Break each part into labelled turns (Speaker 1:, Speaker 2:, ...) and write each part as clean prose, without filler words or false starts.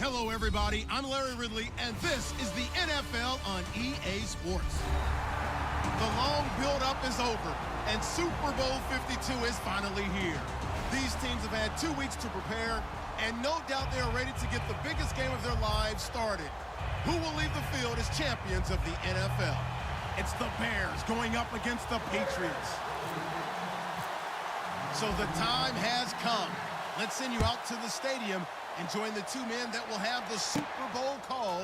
Speaker 1: Hello, everybody. I'm Larry Ridley, and this is the NFL on EA Sports. The long build-up is over, and Super Bowl 52 is finally here. These teams have had 2 weeks to prepare, and no doubt they are ready to get the biggest game of their lives started. Who will leave the field as champions of the NFL? It's the Bears going up against the Patriots. So the time has come. Let's send you out to the stadium and join the 2 men that will have the Super Bowl call.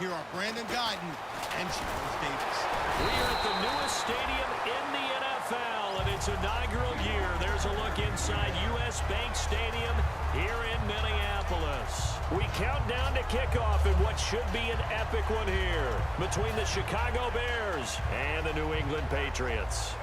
Speaker 1: Here are Brandon Guyton and Charles Davis.
Speaker 2: We are at the newest stadium in the NFL, and its inaugural year. There's a look inside U.S. Bank Stadium here in Minneapolis. We count down to kickoff in what should be an epic one here between the Chicago Bears and the New England Patriots.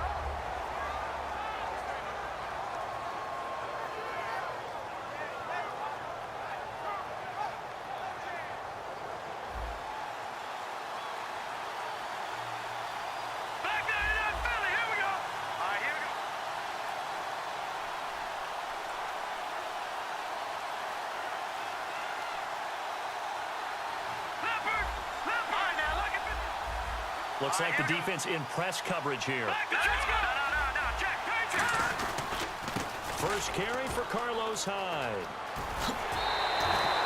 Speaker 2: Looks like the defense in press coverage here. First carry for Carlos Hyde.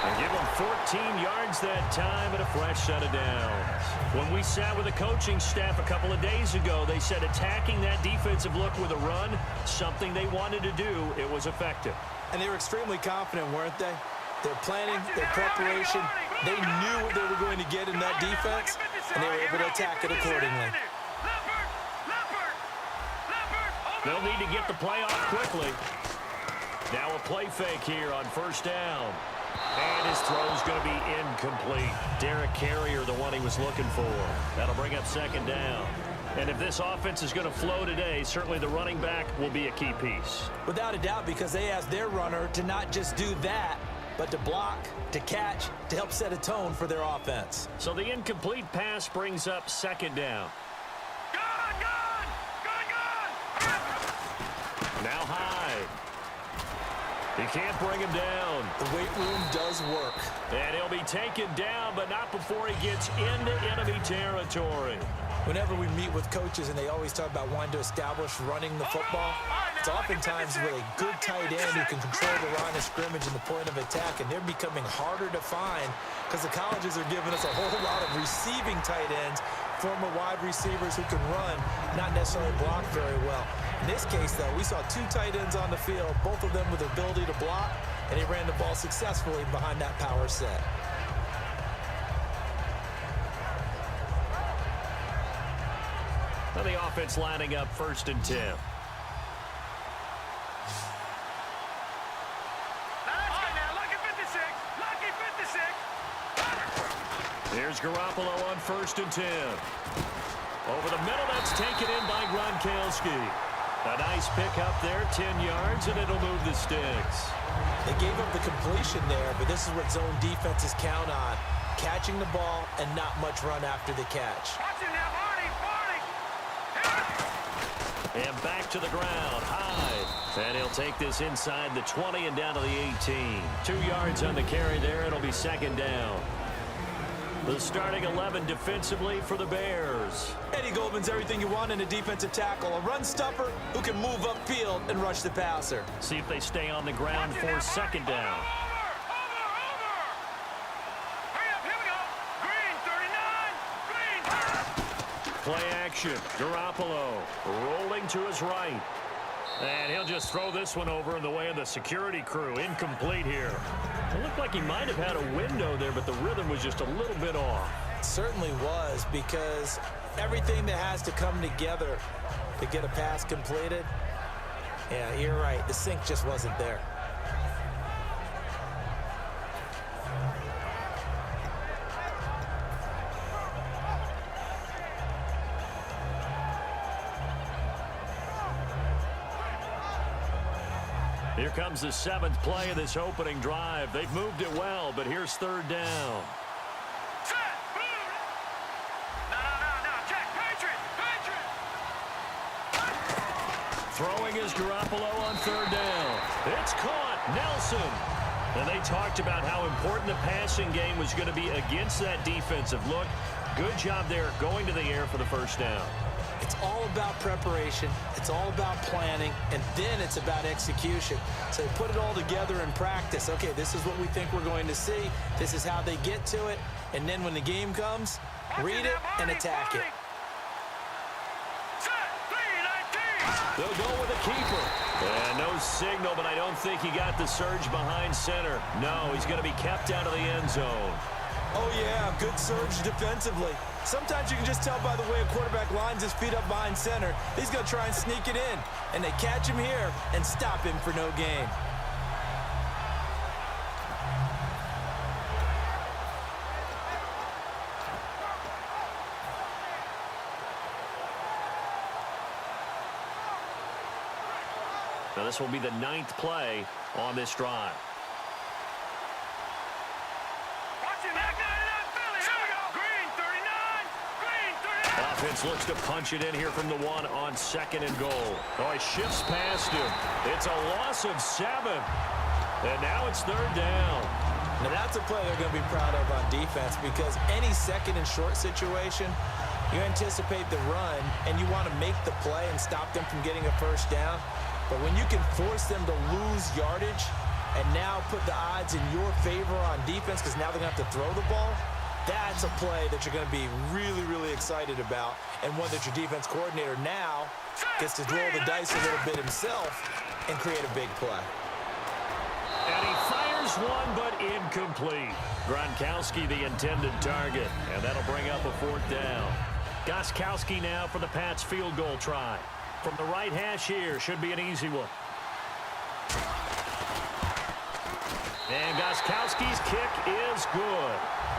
Speaker 2: And give him 14 yards that time and a fresh set of downs. When we sat with the coaching staff a couple of days ago, they said attacking that defensive look with a run, something they wanted to do, it was effective.
Speaker 3: And they were extremely confident, weren't they? Their planning, their preparation, they knew what they were going to get in that defense, and they were able to attack it accordingly.
Speaker 2: They'll need to get the play off quickly. Now a play fake here on first down. And his throw's going to be incomplete. Derek Carrier, the one he was looking for. That'll bring up second down. And if this offense is going to flow today, certainly the running back will be a key piece.
Speaker 3: Without a doubt, because they asked their runner to not just do that, but to block, to catch, to help set a tone for their offense.
Speaker 2: So the incomplete pass brings up second down. Now Hyde. He can't bring him down.
Speaker 3: The weight room does work.
Speaker 2: And he'll be taken down, but not before he gets into enemy territory.
Speaker 3: Whenever we meet with coaches and they always talk about wanting to establish running the football, it's oftentimes with a good tight end who can control the line of scrimmage and the point of attack, and they're becoming harder to find because the colleges are giving us a whole lot of receiving tight ends, former wide receivers who can run, not necessarily block very well. In this case, though, we saw 2 tight ends on the field, both of them with the ability to block, and he ran the ball successfully behind that power set.
Speaker 2: Now the offense lining up first and 10. Here's Garoppolo on first and 10. Over the middle, that's taken in by Gronkowski. A nice pick up there, 10 yards, and it'll move the sticks.
Speaker 3: They gave up the completion there, but this is what zone defenses count on. Catching the ball and not much run after the catch.
Speaker 2: And back to the ground, Hyde. And he'll take this inside the 20 and down to the 18. 2 yards on the carry there. It'll be second down. The starting 11 defensively for the Bears.
Speaker 3: Eddie Goldman's everything you want in a defensive tackle. A run stopper who can move upfield and rush the passer.
Speaker 2: See if they stay on the ground for second down. Play action. Garoppolo rolling to his right. And he'll just throw this one over in the way of the security crew. Incomplete here. It looked like he might have had a window there, but the rhythm was just a little bit off.
Speaker 3: It certainly was, because everything that has to come together to get a pass completed, yeah, you're right. The sync just wasn't there.
Speaker 2: Here comes the 7th play of this opening drive. They've moved it well, but here's third down. Throwing is Garoppolo on third down. It's caught. Nelson. And they talked about how important the passing game was going to be against that defensive look. Good job there going to the air for the first down.
Speaker 3: It's all about preparation. It's all about planning. And then it's about execution. So they put it all together in practice. Okay, this is what we think we're going to see. This is how they get to it. And then when the game comes, read it and attack it.
Speaker 2: They'll go with a keeper. And no signal, but I don't think he got the surge behind center. No, he's going to be kept out of the end zone.
Speaker 3: Oh, yeah, good surge defensively. Sometimes you can just tell by the way a quarterback lines his feet up behind center. He's going to try and sneak it in. And they catch him here and stop him for no gain.
Speaker 2: Now this will be the 9th play on this drive. Offense looks to punch it in here from the 1 on 2nd and goal. Oh, he shifts past him. It's a loss of 7. And now it's 3rd down.
Speaker 3: Now that's a play they're going to be proud of on defense, because any 2nd and short situation, you anticipate the run and you want to make the play and stop them from getting a first down. But when you can force them to lose yardage and now put the odds in your favor on defense because now they're going to have to throw the ball, that's a play that you're going to be really, really excited about, and one that your defense coordinator now gets to roll the dice a little bit himself and create a big play.
Speaker 2: And he fires one, but incomplete. Gronkowski the intended target, and that'll bring up a 4th down. Gostkowski now for the Pats field goal try. From the right hash here, should be an easy one. And Gostkowski's kick is good.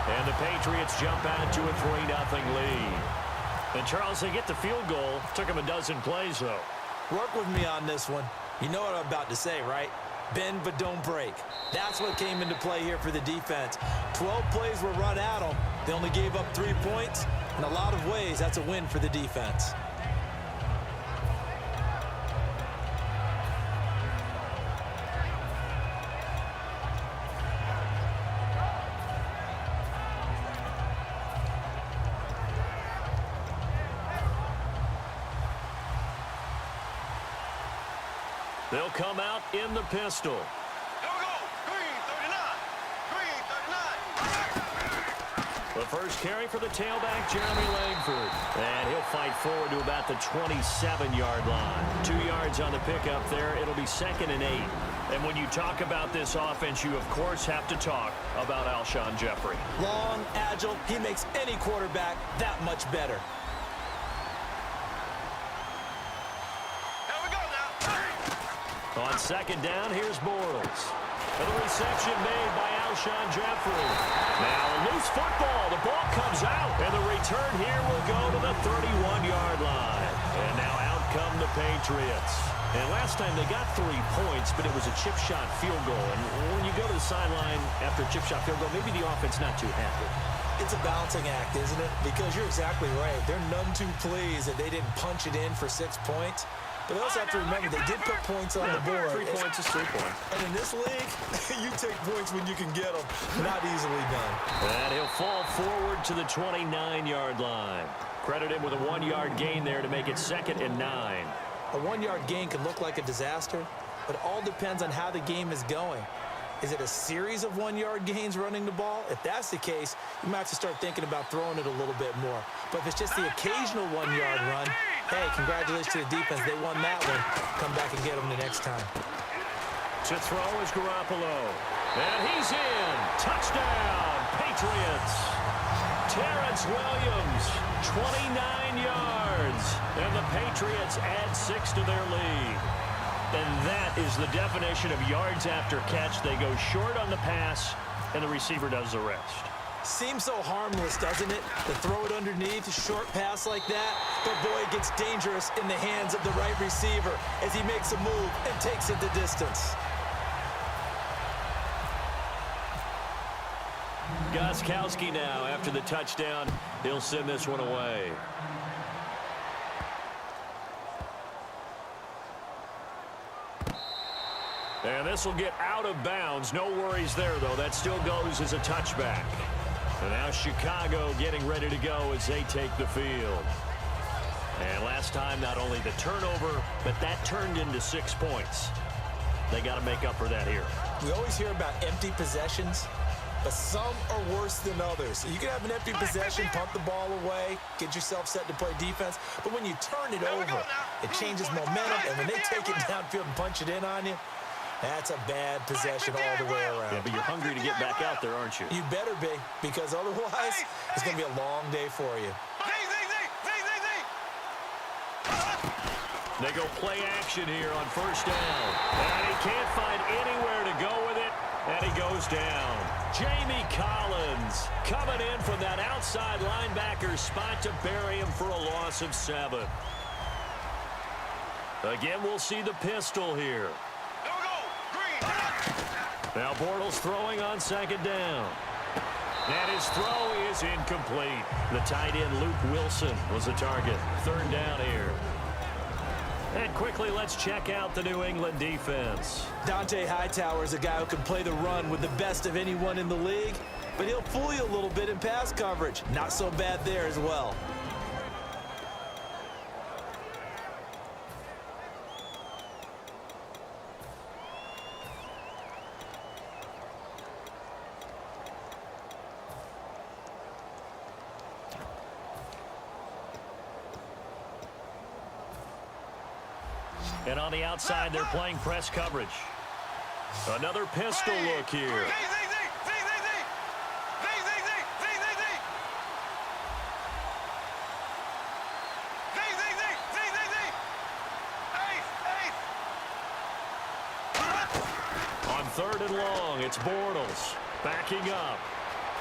Speaker 2: And the Patriots jump out to a 3-0 lead. And Charles, they get the field goal. Took them a dozen plays, though.
Speaker 3: Work with me on this one. You know what I'm about to say, right? Bend but don't break. That's what came into play here for the defense. 12 plays were run at them. They only gave up 3 points. In a lot of ways, that's a win for the defense.
Speaker 2: They'll come out in the pistol.
Speaker 4: Here we go. Green 39.
Speaker 2: The first carry for the tailback, Jeremy Langford. And he'll fight forward to about the 27-yard line. 2 yards on the pickup there. It'll be 2nd and 8. And when you talk about this offense, you, of course, have to talk about Alshon Jeffrey.
Speaker 3: Long, agile. He makes any quarterback that much better.
Speaker 2: On 2nd down, here's Bortles. And the reception made by Alshon Jeffrey. Now a loose football. The ball comes out. And the return here will go to the 31-yard line. And now out come the Patriots. And last time they got 3 points, but it was a chip shot field goal. And when you go to the sideline after a chip shot field goal, maybe the offense not too happy.
Speaker 3: It's a balancing act, isn't it? Because you're exactly right. They're none too pleased that they didn't punch it in for 6 points. But they also have to remember they did put points on the board.
Speaker 2: 3 points is 3 points.
Speaker 3: And in this league, you take points when you can get them. Not easily done.
Speaker 2: And he'll fall forward to the 29-yard line. Credit him with a 1-yard gain there to make it 2nd and 9.
Speaker 3: A 1-yard gain can look like a disaster, but it all depends on how the game is going. Is it a series of 1-yard gains running the ball? If that's the case, you might have to start thinking about throwing it a little bit more. But if it's just the occasional 1-yard run, hey, congratulations to the defense. They won that one. Come back and get them the next time.
Speaker 2: To throw is Garoppolo. And he's in. Touchdown, Patriots. Terrence Williams, 29 yards. And the Patriots add 6 to their lead. And that is the definition of yards after catch. They go short on the pass, and the receiver does the rest.
Speaker 3: Seems so harmless, doesn't it? To throw it underneath, a short pass like that. But boy, it gets dangerous in the hands of the right receiver as he makes a move and takes it the distance.
Speaker 2: Gostkowski now, after the touchdown, he'll send this one away. And this will get out of bounds. No worries there, though. That still goes as a touchback. And now Chicago getting ready to go as they take the field. And last time, not only the turnover, but that turned into 6 points. They got to make up for that here.
Speaker 3: We always hear about empty possessions, but some are worse than others. You can have an empty possession, pump the ball away, get yourself set to play defense, but when you turn it over, it changes momentum, and when they take it downfield and punch it in on you, that's a bad possession all the way around.
Speaker 2: Yeah, but you're hungry to get back out there, aren't you?
Speaker 3: You better be, because otherwise, it's going to be a long day for you.
Speaker 2: They go play action here on first down. And he can't find anywhere to go with it, and he goes down. Jamie Collins coming in from that outside linebacker spot to bury him for a loss of 7. Again, we'll see the pistol here. Now Bortles throwing on second down. And his throw is incomplete. The tight end, Luke Wilson, was the target. Third down here. And quickly, let's check out the New England defense.
Speaker 3: Dante Hightower is a guy who can play the run with the best of anyone in the league, but he'll fool you a little bit in pass coverage. Not so bad there as well.
Speaker 2: And on the outside, they're playing press coverage. Another pistol look here. On third and long, it's Bortles backing up.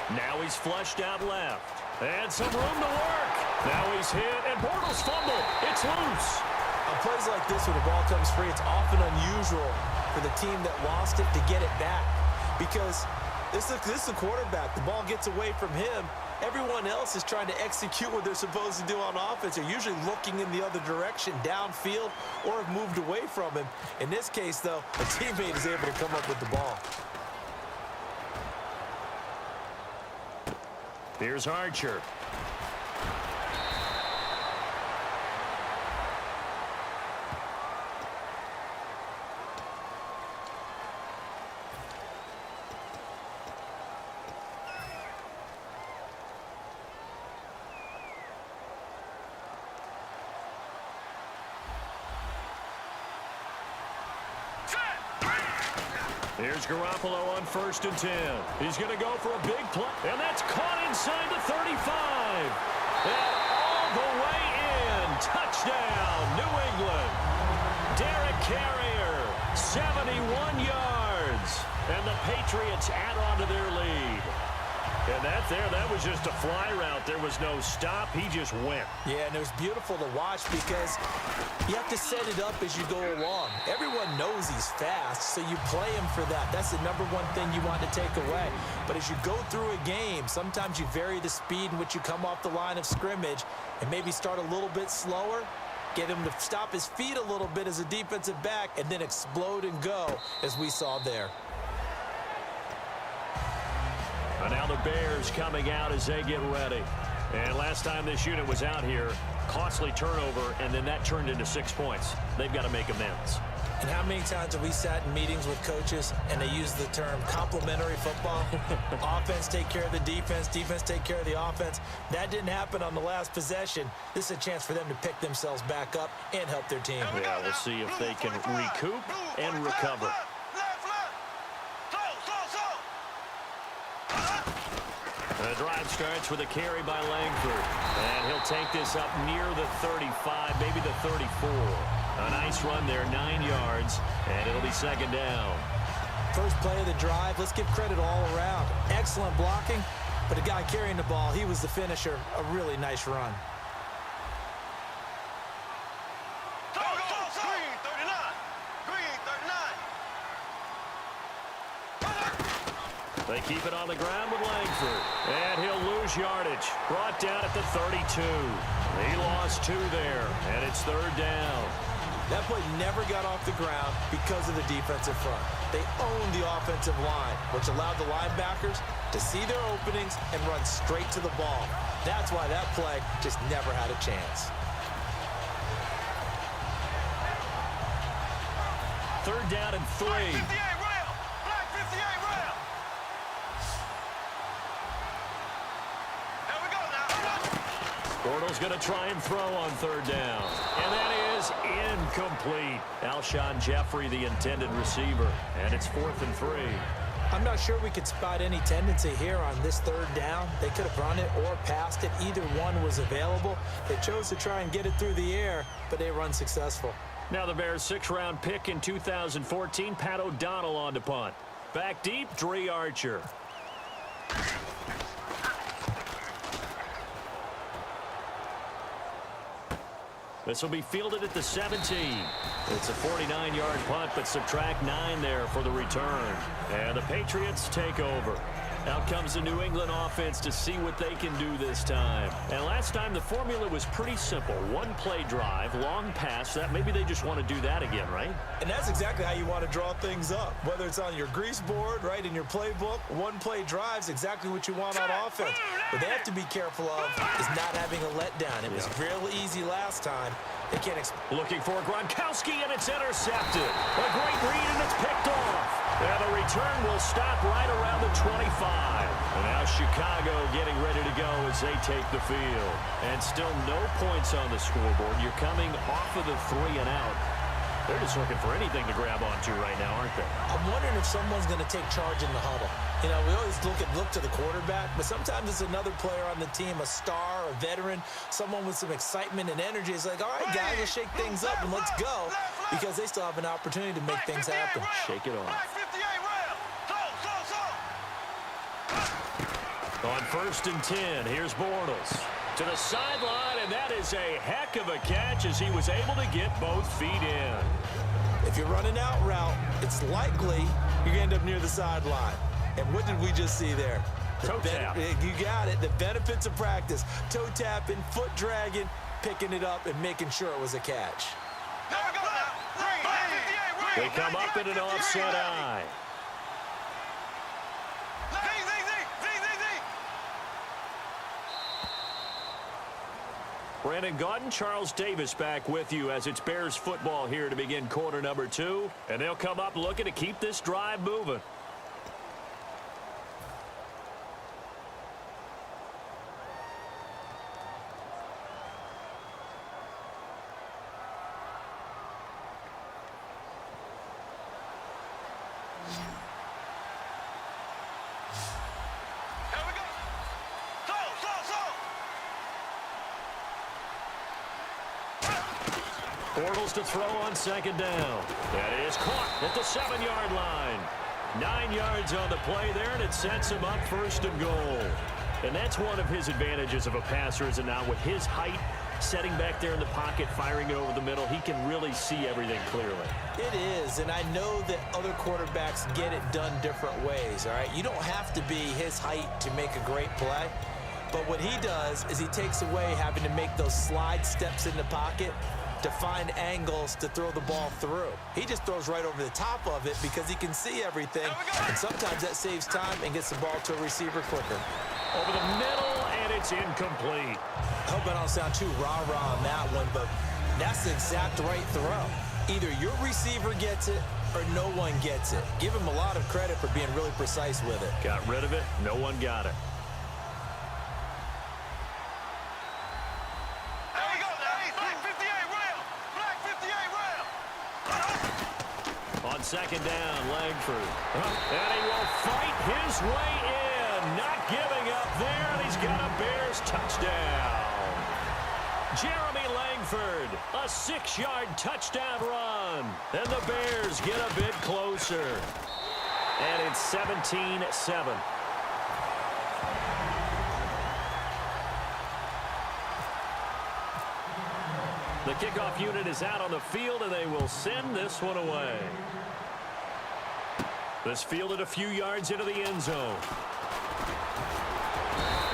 Speaker 2: Now he's flushed out left. And some room to work. Now he's hit, and Bortles fumbled. It's loose.
Speaker 3: On plays like this, when the ball comes free, it's often unusual for the team that lost it to get it back. Because this is the quarterback. The ball gets away from him. Everyone else is trying to execute what they're supposed to do on offense. They're usually looking in the other direction, downfield, or have moved away from him. In this case, though, a teammate is able to come up with the ball.
Speaker 2: Here's Archer. Here's Garoppolo on 1st and 10. He's going to go for a big play. And that's caught inside the 35. And all the way in. Touchdown, New England. Derek Carrier, 71 yards. And the Patriots add on to their lead. And that was just a fly route. There was no stop. He just went.
Speaker 3: Yeah, and it was beautiful to watch because you have to set it up as you go along. Everyone knows he's fast, so you play him for that. That's the #1 thing you want to take away. But as you go through a game, sometimes you vary the speed in which you come off the line of scrimmage and maybe start a little bit slower, get him to stop his feet a little bit as a defensive back, and then explode and go, as we saw there.
Speaker 2: And now the Bears coming out as they get ready. And last time this unit was out here, costly turnover, and then that turned into 6 points. They've got to make amends.
Speaker 3: And how many times have we sat in meetings with coaches and they use the term complementary football? Offense take care of the defense, defense take care of the offense. That didn't happen on the last possession. This is a chance for them to pick themselves back up and help their team.
Speaker 2: Yeah, we'll see if they can recoup and recover. The drive starts with a carry by Langford. And he'll take this up near the 35, maybe the 34. A nice run there, 9 yards, and it'll be second down.
Speaker 3: First play of the drive, let's give credit all around. Excellent blocking, but the guy carrying the ball, he was the finisher. A really nice run.
Speaker 2: They keep it on the ground with Langford. And he'll lose yardage. Brought down at the 32. He lost 2 there, and it's third down.
Speaker 3: That play never got off the ground because of the defensive front. They owned the offensive line, which allowed the linebackers to see their openings and run straight to the ball. That's why that play just never had a chance.
Speaker 2: Third down and 3.
Speaker 4: Flag 58 rail. Flag 58 rail. There we go now.
Speaker 2: Bortles going to try and throw on third down. And that is incomplete. Alshon Jeffrey, the intended receiver. And it's 4th and 3.
Speaker 3: I'm not sure we could spot any tendency here on this third down. They could have run it or passed it. Either one was available. They chose to try and get it through the air, but they were unsuccessful.
Speaker 2: Now the Bears' 6th-round pick in 2014, Pat O'Donnell on to punt. Back deep, Dre Archer. This will be fielded at the 17. It's a 49-yard punt, but subtract 9 there for the return. And the Patriots take over. Out comes the New England offense to see what they can do this time. And last time the formula was pretty simple. One-play drive, long pass. That maybe they just want to do that again, right?
Speaker 3: And that's exactly how you want to draw things up. Whether it's on your grease board, right, in your playbook, one-play drive is exactly what you want on offense. What they have to be careful of is not having a letdown. It was real easy last time. They can't
Speaker 2: looking for Gronkowski, and it's intercepted. A great read, and it's picked off. And the return will stop right around the 25. And now Chicago getting ready to go as they take the field. And still no points on the scoreboard. You're coming off of the 3 and out. They're just looking for anything to grab onto right now, aren't they?
Speaker 3: I'm wondering if someone's going to take charge in the huddle. You know, we always look to the quarterback, but sometimes it's another player on the team, a star, a veteran, someone with some excitement and energy. It's like, all right, guys, let's shake things up and let's go, because they still have an opportunity to make things happen.
Speaker 2: Shake it off.
Speaker 4: Flag 58 rail.
Speaker 2: On 1st and 10, here's Bortles. To the sideline, and that is a heck of a catch as he was able to get both feet in.
Speaker 3: If you're running out route, it's likely you're going to end up near the sideline. And what did we just see there?
Speaker 2: Toe tap.
Speaker 3: You got it. The benefits of practice. Toe tapping, foot dragging, picking it up, and making sure it was a catch.
Speaker 4: There we go now.
Speaker 2: They come up in an offset eye. Brandon Gaudin, Charles Davis back with you as it's Bears football here to begin quarter number 2. And they'll come up looking to keep this drive moving. Bortles to throw on 2nd down. That is caught at the 7-yard line. 9 yards on the play there, and it sets him up 1st and goal. And that's one of his advantages of a passer, is it not? With his height, setting back there in the pocket, firing it over the middle, he can really see everything clearly.
Speaker 3: It is, and I know that other quarterbacks get it done different ways, all right? You don't have to be his height to make a great play. But what he does is he takes away having to make those slide steps in the pocket to find angles to throw the ball through. He just throws right over the top of it because he can see everything, and sometimes that saves time and gets the ball to a receiver quicker.
Speaker 2: Over the middle, and it's incomplete.
Speaker 3: I hope I don't sound too rah-rah on that one, but that's the exact right throw. Either your receiver gets it or no one gets it. Give him a lot of credit for being really precise with it.
Speaker 2: Got rid of it. No one got it. On 2nd down, Langford. And he will fight his way in. Not giving up there, and he's got a Bears touchdown. Jeremy Langford, a 6-yard touchdown run. And the Bears get a bit closer. And it's 17-7. The kickoff unit is out on the field, and they will send this one away. This fielded a few yards into the end zone.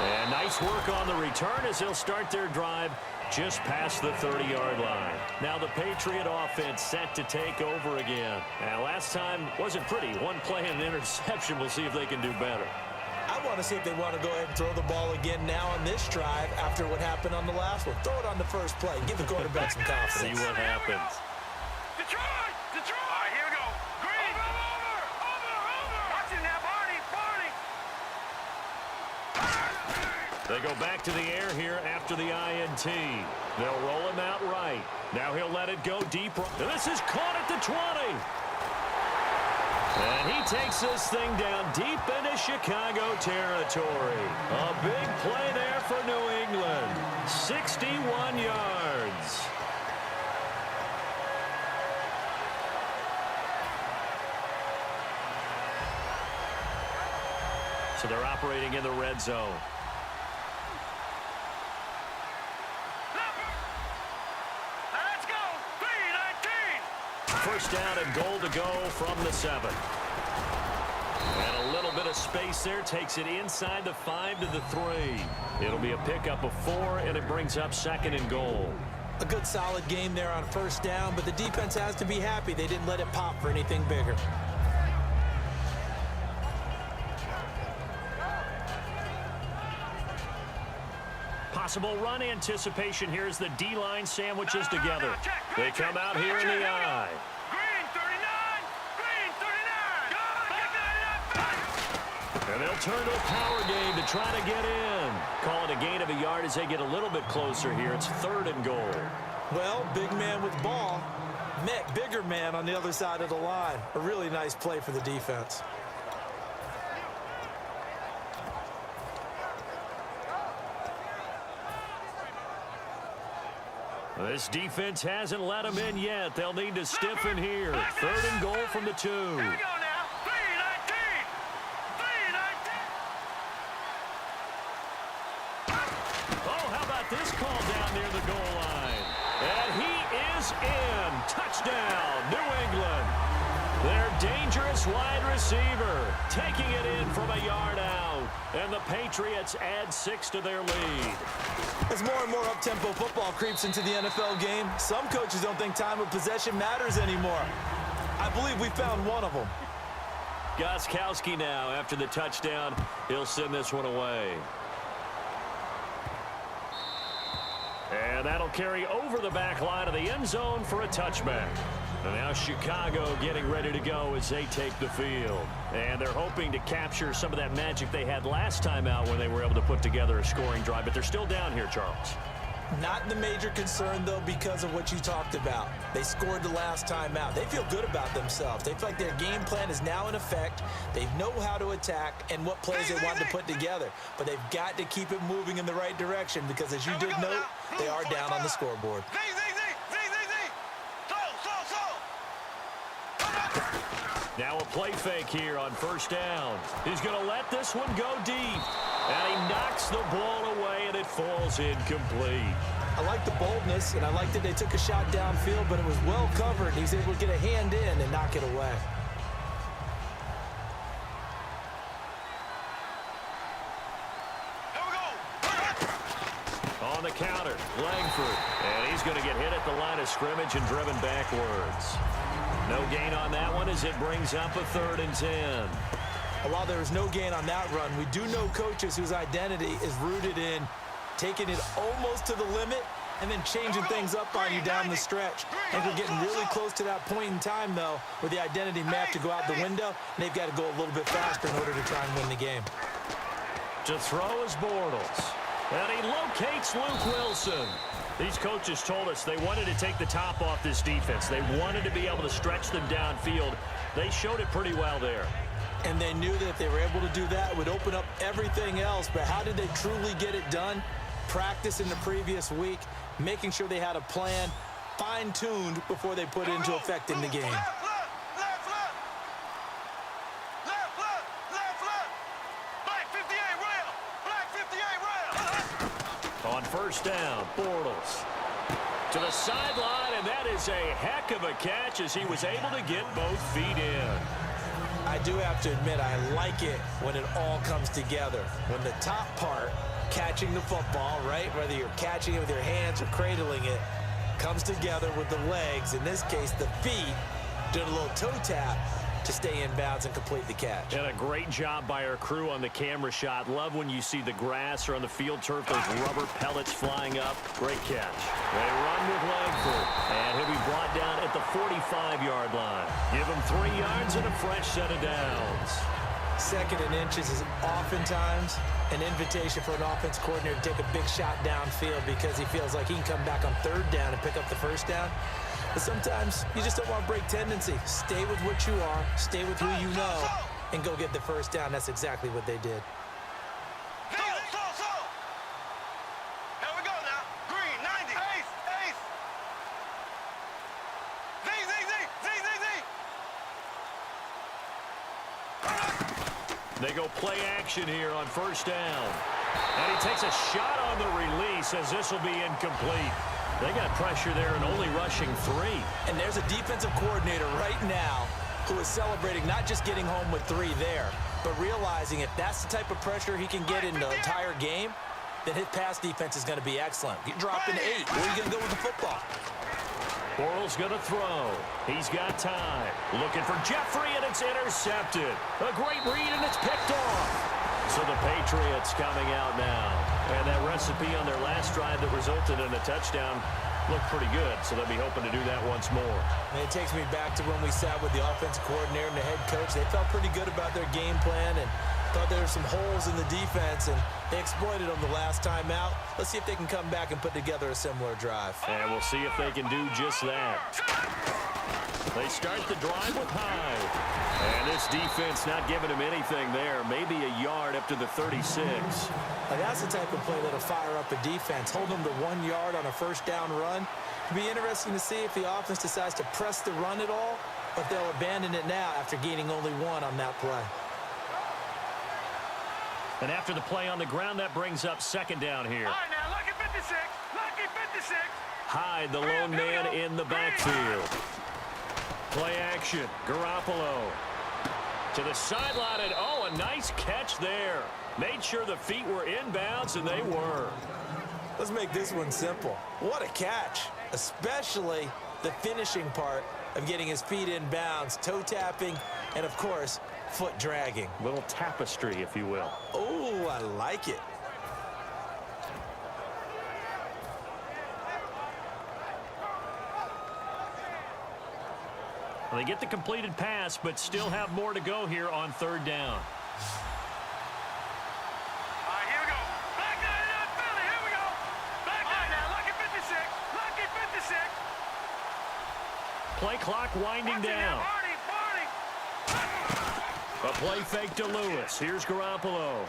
Speaker 2: And nice work on the return as they'll start their drive just past the 30-yard line. Now the Patriot offense set to take over again. Now last time wasn't pretty. One play and an interception. We'll see if they can do better.
Speaker 3: I want to see if they want to go ahead and throw the ball again now on this drive after what happened on the last one. Throw it on the first play. Give the quarterback some confidence.
Speaker 2: See what happens.
Speaker 4: Detroit! Detroit! All right, here we go. Green! Over! Watch it now, Barney!
Speaker 2: They go back to the air here after the INT. They'll roll him out right. Now he'll let it go deep. And this is caught at the 20. And he takes this thing down deep into Chicago territory. A big play there for New England. 61 yards. So they're operating in the red zone.
Speaker 4: Let's go! 3-19!
Speaker 2: First down and goal to go from the 7. And a little bit of space there takes it inside the 5 to the 3. It'll be a pickup of 4, and it brings up 2nd and goal.
Speaker 3: A good solid game there on first down, but the defense has to be happy they didn't let it pop for anything bigger.
Speaker 2: Possible run anticipation here as the D-line sandwiches together. They come out here in the eye.
Speaker 4: Green 39! Green 39!
Speaker 2: And they'll turn to a power game to try to get in. Call it a gain of a yard as they get a little bit closer here. It's 3rd and goal.
Speaker 3: Well, big man with ball met bigger man on the other side of the line. A really nice play for the defense.
Speaker 2: This defense hasn't let them in yet. They'll need to stiffen here. 3rd and goal from the 2.
Speaker 4: Here we go now! 3-19! 3-19!
Speaker 2: Oh, how about this call down near the goal line? And he is in. Touchdown, New England. Their dangerous wide receiver taking it in from a yard out. And the Patriots add 6 to their lead.
Speaker 3: As more and more up-tempo football creeps into the NFL game, some coaches don't think time of possession matters anymore. I believe we found one of them.
Speaker 2: Gostkowski now after the touchdown. He'll send this one away. And that'll carry over the back line of the end zone for a touchback. And now Chicago getting ready to go as they take the field. And they're hoping to capture some of that magic they had last time out when they were able to put together a scoring drive. But they're still down here, Charles.
Speaker 3: Not the major concern, though, because of what you talked about. They scored the last time out. They feel good about themselves. They feel like their game plan is now in effect. They know how to attack and what plays they want to put together. But they've got to keep it moving in the right direction because, as you did note, they are down on the scoreboard.
Speaker 2: Now a play fake here on first down. He's going to let this one go deep. And he knocks the ball away, and it falls incomplete.
Speaker 3: I like the boldness, and I like that they took a shot downfield, but it was well covered. He was able to get a hand in and knock it away.
Speaker 2: On the counter, Langford. And he's going to get hit at the line of scrimmage and driven backwards. No gain on that one as it brings up a 3rd and 10.
Speaker 3: While there was no gain on that run, we do know coaches whose identity is rooted in taking it almost to the limit and then changing things up on you down the stretch. I think we're getting really close to that point in time, though, where the identity may have to go out the window, and they've got to go a little bit faster in order to try and win the game.
Speaker 2: To throw is Bortles. And he locates Luke Wilson. These coaches told us they wanted to take the top off this defense. They wanted to be able to stretch them downfield. They showed it pretty well there.
Speaker 3: And they knew that if they were able to do that, it would open up everything else. But how did they truly get it done? Practice in the previous week, making sure they had a plan, fine-tuned before they put it into effect in the game.
Speaker 2: On first down, Bortles to the sideline, and that is a heck of a catch as he was able to get both feet in.
Speaker 3: I do have to admit, I like it when it all comes together. When the top part catching the football, right? Whether you're catching it with your hands or cradling it, comes together with the legs, in this case the feet, doing a little toe tap to stay in bounds and complete the catch.
Speaker 2: And a great job by our crew on the camera shot. Love when you see the grass or on the field turf, those rubber pellets flying up. Great catch. They run with Langford, and he'll be brought down at the 45-yard line. Give him 3 yards and a fresh set of downs.
Speaker 3: 2nd and inches is oftentimes an invitation for an offense coordinator to take a big shot downfield because he feels like he can come back on 3rd down and pick up the 1st down. But sometimes you just don't want to break tendency. Stay with what you are, stay with who you know, and go get the 1st down. That's exactly what they did.
Speaker 4: Here we go now. Green, 90. Ace, ace. Z, Z, Z, Z, Z, Z.
Speaker 2: They go play action here on 1st down. And he takes a shot on the release as this will be incomplete. They got pressure there and only rushing 3.
Speaker 3: And there's a defensive coordinator right now who is celebrating not just getting home with 3 there, but realizing if that's the type of pressure he can get in the entire game, then his pass defense is going to be excellent. Get dropped into 8. Where are you going to go with the football?
Speaker 2: Bortles going to throw. He's got time. Looking for Jeffrey, and it's intercepted. A great read, and it's picked off. So the Patriots coming out now. And that recipe on their last drive that resulted in a touchdown looked pretty good. So they'll be hoping to do that once more.
Speaker 3: And it takes me back to when we sat with the offensive coordinator and the head coach. They felt pretty good about their game plan and thought there were some holes in the defense, and they exploited them the last time out. Let's see if they can come back and put together a similar drive.
Speaker 2: And we'll see if they can do just that. They start the drive with Hyde. And this defense not giving him anything there. Maybe a yard up to the 36.
Speaker 3: Now that's the type of play that'll fire up a defense. Hold them to 1 yard on a 1st down run. It'll be interesting to see if the offense decides to press the run at all, or if they'll abandon it now after gaining only 1 on that play.
Speaker 2: And after the play on the ground, that brings up 2nd down here.
Speaker 4: All right, now, lucky 56. Lucky 56.
Speaker 2: Hyde, the lone man in the backfield. Play action. Garoppolo to the sideline, and oh, a nice catch there. Made sure the feet were inbounds, and they were.
Speaker 3: Let's make this one simple. What a catch, especially the finishing part of getting his feet in bounds, toe tapping, and of course, foot dragging.
Speaker 2: Little tapestry, if you will.
Speaker 3: Oh, I like it.
Speaker 2: They get the completed pass, but still have more to go here on 3rd down.
Speaker 4: All right, here we go. Back down in that Philly. Here we go. Back down now. Lucky 56. Lucky 56.
Speaker 2: Play clock winding down. A play fake to Lewis. Here's Garoppolo.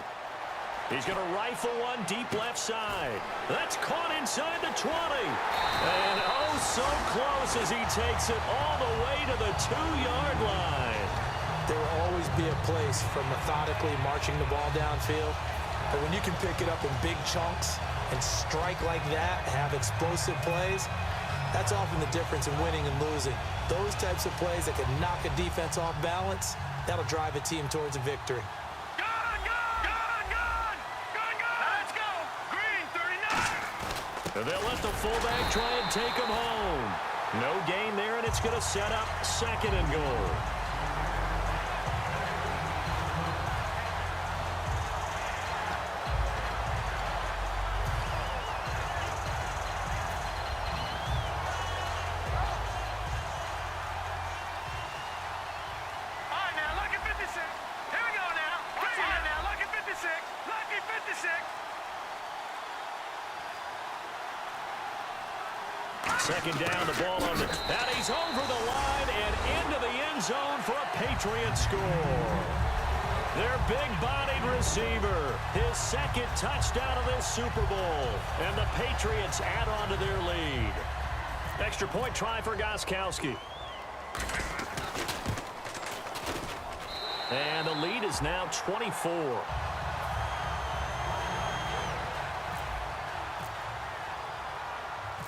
Speaker 2: He's going to rifle one deep left side. That's caught inside the 20. And oh, so close as he takes it all the way to the 2-yard line.
Speaker 3: There will always be a place for methodically marching the ball downfield. But when you can pick it up in big chunks and strike like that, have explosive plays, that's often the difference in winning and losing. Those types of plays that can knock a defense off balance, that'll drive a team towards a victory.
Speaker 2: They'll let the fullback try and take him home. No gain there, and it's going to set up 2nd and goal.
Speaker 4: All right, now, lucky 56. Here we go now. All right, now, lucky 56. Lucky 56.
Speaker 2: 2nd down, the ball on the... And he's over the line and into the end zone for a Patriot score. Their big-bodied receiver, his 2nd touchdown of this Super Bowl. And the Patriots add on to their lead. Extra point try for Gostkowski. And the lead is now 24.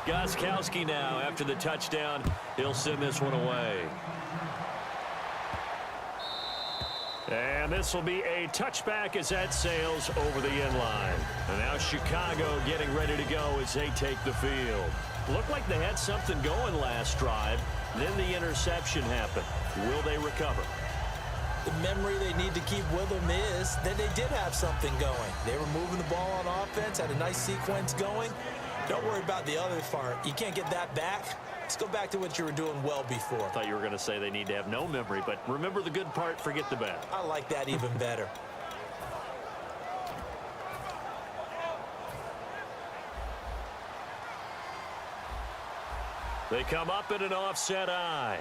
Speaker 2: Gostkowski now, after the touchdown, he'll send this one away. And this will be a touchback as that sails over the end line. And now Chicago getting ready to go as they take the field. Looked like they had something going last drive. Then the interception happened. Will they recover?
Speaker 3: The memory they need to keep with them is that they did have something going. They were moving the ball on offense, had a nice sequence going. Don't worry about the other part. You can't get that back. Let's go back to what you were doing well before.
Speaker 2: I thought you were going to say they need to have no memory, but remember the good part, forget the bad.
Speaker 3: I like that even better.
Speaker 2: They come up in an offset eye.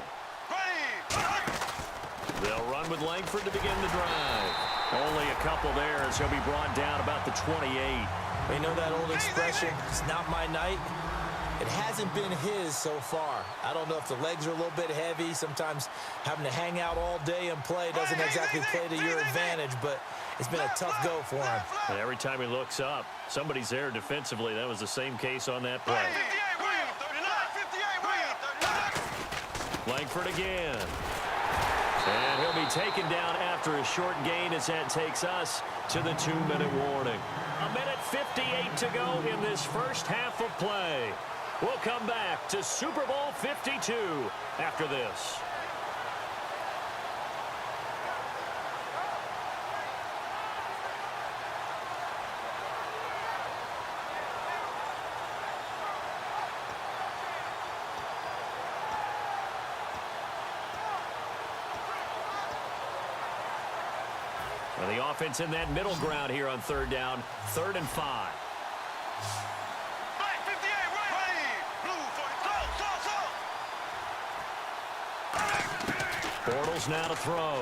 Speaker 2: They'll run with Langford to begin the drive. Only a couple there as he'll be brought down about the 28.
Speaker 3: You know that old expression, it's not my night? It hasn't been his so far. I don't know if the legs are a little bit heavy. Sometimes having to hang out all day and play doesn't exactly play to your advantage, but it's been a tough go for him.
Speaker 2: And every time he looks up, somebody's there defensively. That was the same case on that play. Langford again. And he'll be taken down after a short gain as that takes us to the 2-minute warning. 1:58 to go in this first half of play. We'll come back to Super Bowl 52 after this. And the offense in that middle ground here on third down, 3rd and 5. Bortles now to throw.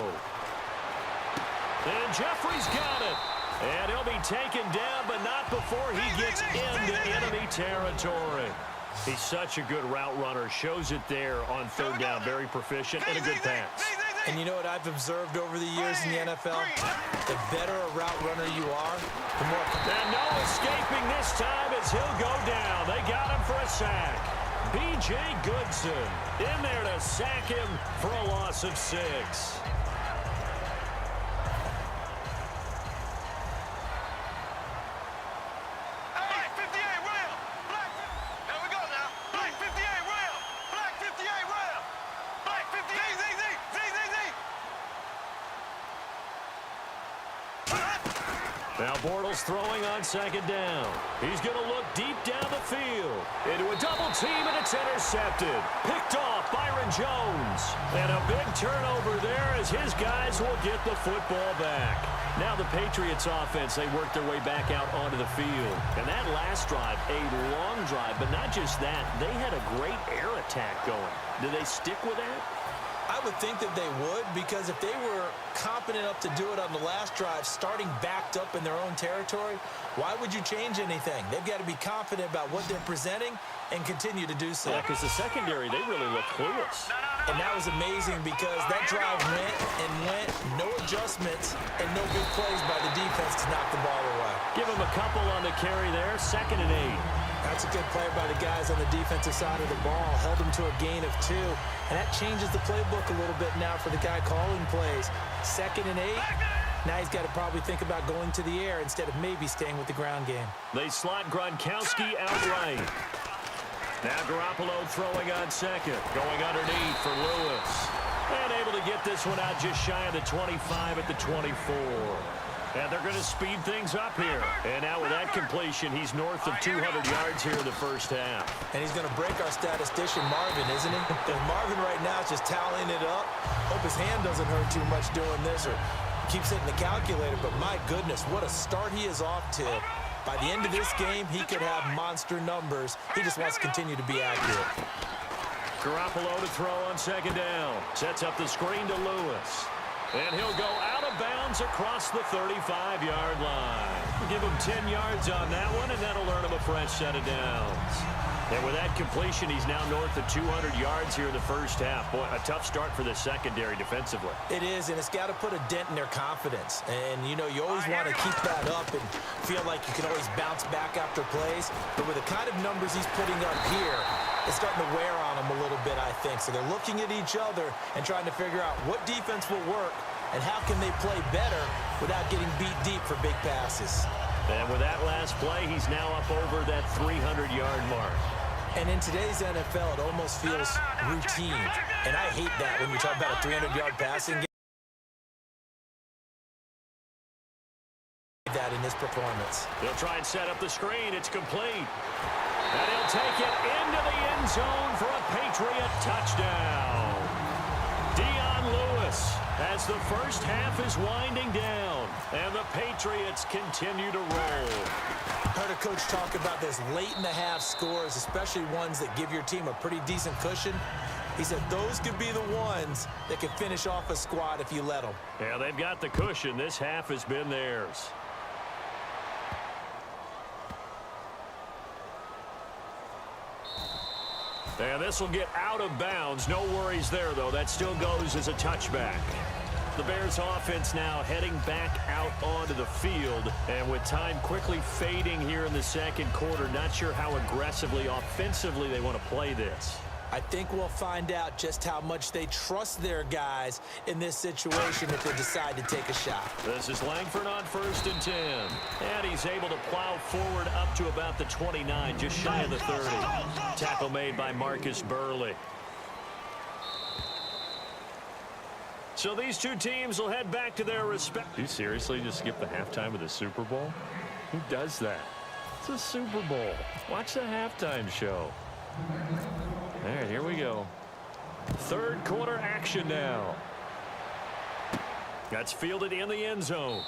Speaker 2: And Jeffrey's got it. And he'll be taken down, but not before he gets into enemy territory. He's such a good route runner. Shows it there on third down. Very proficient and a good pass.
Speaker 3: And you know what I've observed over the years in the NFL? The better a route runner you are, the more...
Speaker 2: And no escaping this time as he'll go down. They got him for a sack. B.J. Goodson in there to sack him for a loss of 6. Now Bortles throwing on 2nd down. He's going to look deep down the field. Into a double team, and it's intercepted. Picked off Byron Jones. And a big turnover there as his guys will get the football back. Now the Patriots offense, they work their way back out onto the field. And that last drive, a long drive, but not just that. They had a great air attack going. Do they stick with that?
Speaker 3: I would think that they would, because if they were competent enough to do it on the last drive, starting backed up in their own territory, why would you change anything? They've got to be confident about what they're presenting and continue to do so.
Speaker 2: Yeah, because the secondary, they really look clueless.
Speaker 3: And that was amazing because that drive went, no adjustments, and no big plays by the defense to knock the ball away.
Speaker 2: Give him a couple on the carry there, 2nd and 8.
Speaker 3: That's a good play by the guys on the defensive side of the ball. Held them to a gain of 2. And that changes the playbook a little bit now for the guy calling plays. 2nd and 8. Now he's got to probably think about going to the air instead of maybe staying with the ground game.
Speaker 2: They slot Gronkowski outright. Now Garoppolo throwing on 2nd. Going underneath for Lewis. And able to get this one out just shy of the 25 at the 24. And they're going to speed things up here. And now with that completion, he's north of 200 yards here in the first half.
Speaker 3: And he's going to break our statistician, Marvin, isn't he? And Marvin right now is just tallying it up. Hope his hand doesn't hurt too much doing this or keeps hitting the calculator. But my goodness, what a start he is off to. By the end of this game, he could have monster numbers. He just wants to continue to be accurate.
Speaker 2: Garoppolo to throw on 2nd down. Sets up the screen to Lewis. And he'll go out of bounds across the 35-yard line. Give him 10 yards on that one, and that'll earn him a fresh set of downs. And with that completion, he's now north of 200 yards here in the first half. Boy, a tough start for the secondary defensively.
Speaker 3: It is, and it's got to put a dent in their confidence. And, you know, you always want to keep that up and feel like you can always bounce back after plays. But with the kind of numbers he's putting up here, it's starting to wear on them a little bit, I think. So they're looking at each other and trying to figure out what defense will work and how can they play better without getting beat deep for big passes.
Speaker 2: And with that last play, he's now up over that 300-yard mark.
Speaker 3: And in today's NFL, it almost feels routine. And I hate that when you talk about a 300-yard passing game. That in this performance.
Speaker 2: They'll try and set up the screen. It's complete. And he'll take it into the end zone for a Patriot touchdown. Lewis as the first half is winding down, and the Patriots continue to roll.
Speaker 3: I heard a coach talk about those late in the half scores, especially ones that give your team a pretty decent cushion. He said those could be the ones that can finish off a squad if you let them.
Speaker 2: Yeah, they've got the cushion. This half has been theirs. And this will get out of bounds. No worries there, though. That still goes as a touchback. The Bears offense now heading back out onto the field. And with time quickly fading here in the second quarter, not sure how aggressively, offensively they want to play this.
Speaker 3: I think we'll find out just how much they trust their guys in this situation if they decide to take a shot.
Speaker 2: This is Langford on 1st and 10. And he's able to plow forward up to about the 29, just shy of the 30. Tackle made by Marcus Burley. So these two teams will head back to their respect. Do you seriously just skip the halftime of the Super Bowl? Who does that? It's a Super Bowl. Watch the halftime show. All right, here we go. Third quarter action now. That's fielded in the end zone.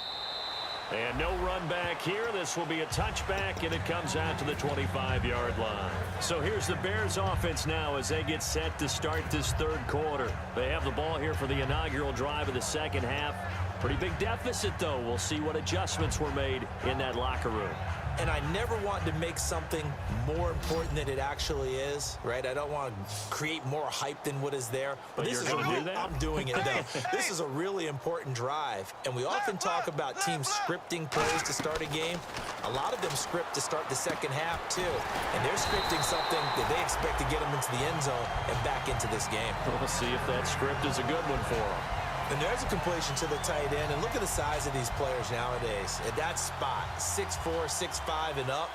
Speaker 2: And no run back here. This will be a touchback, and it comes out to the 25-yard line. So here's the Bears offense now as they get set to start this third quarter. They have the ball here for the inaugural drive of the second half. Pretty big deficit, though. We'll see what adjustments were made in that locker room.
Speaker 3: And I never want to make something more important than it actually is, right? I don't want to create more hype than what is there.
Speaker 2: But
Speaker 3: this
Speaker 2: you're going to do that?
Speaker 3: I'm doing it, though. This is a really important drive. And we often talk about teams scripting plays to start a game. A lot of them script to start the second half, too. And they're scripting something that they expect to get them into the end zone and back into this game.
Speaker 2: We'll see if that script is a good one for them.
Speaker 3: And there's a completion to the tight end. And look at the size of these players nowadays. At that spot, 6'4", 6'5", and up.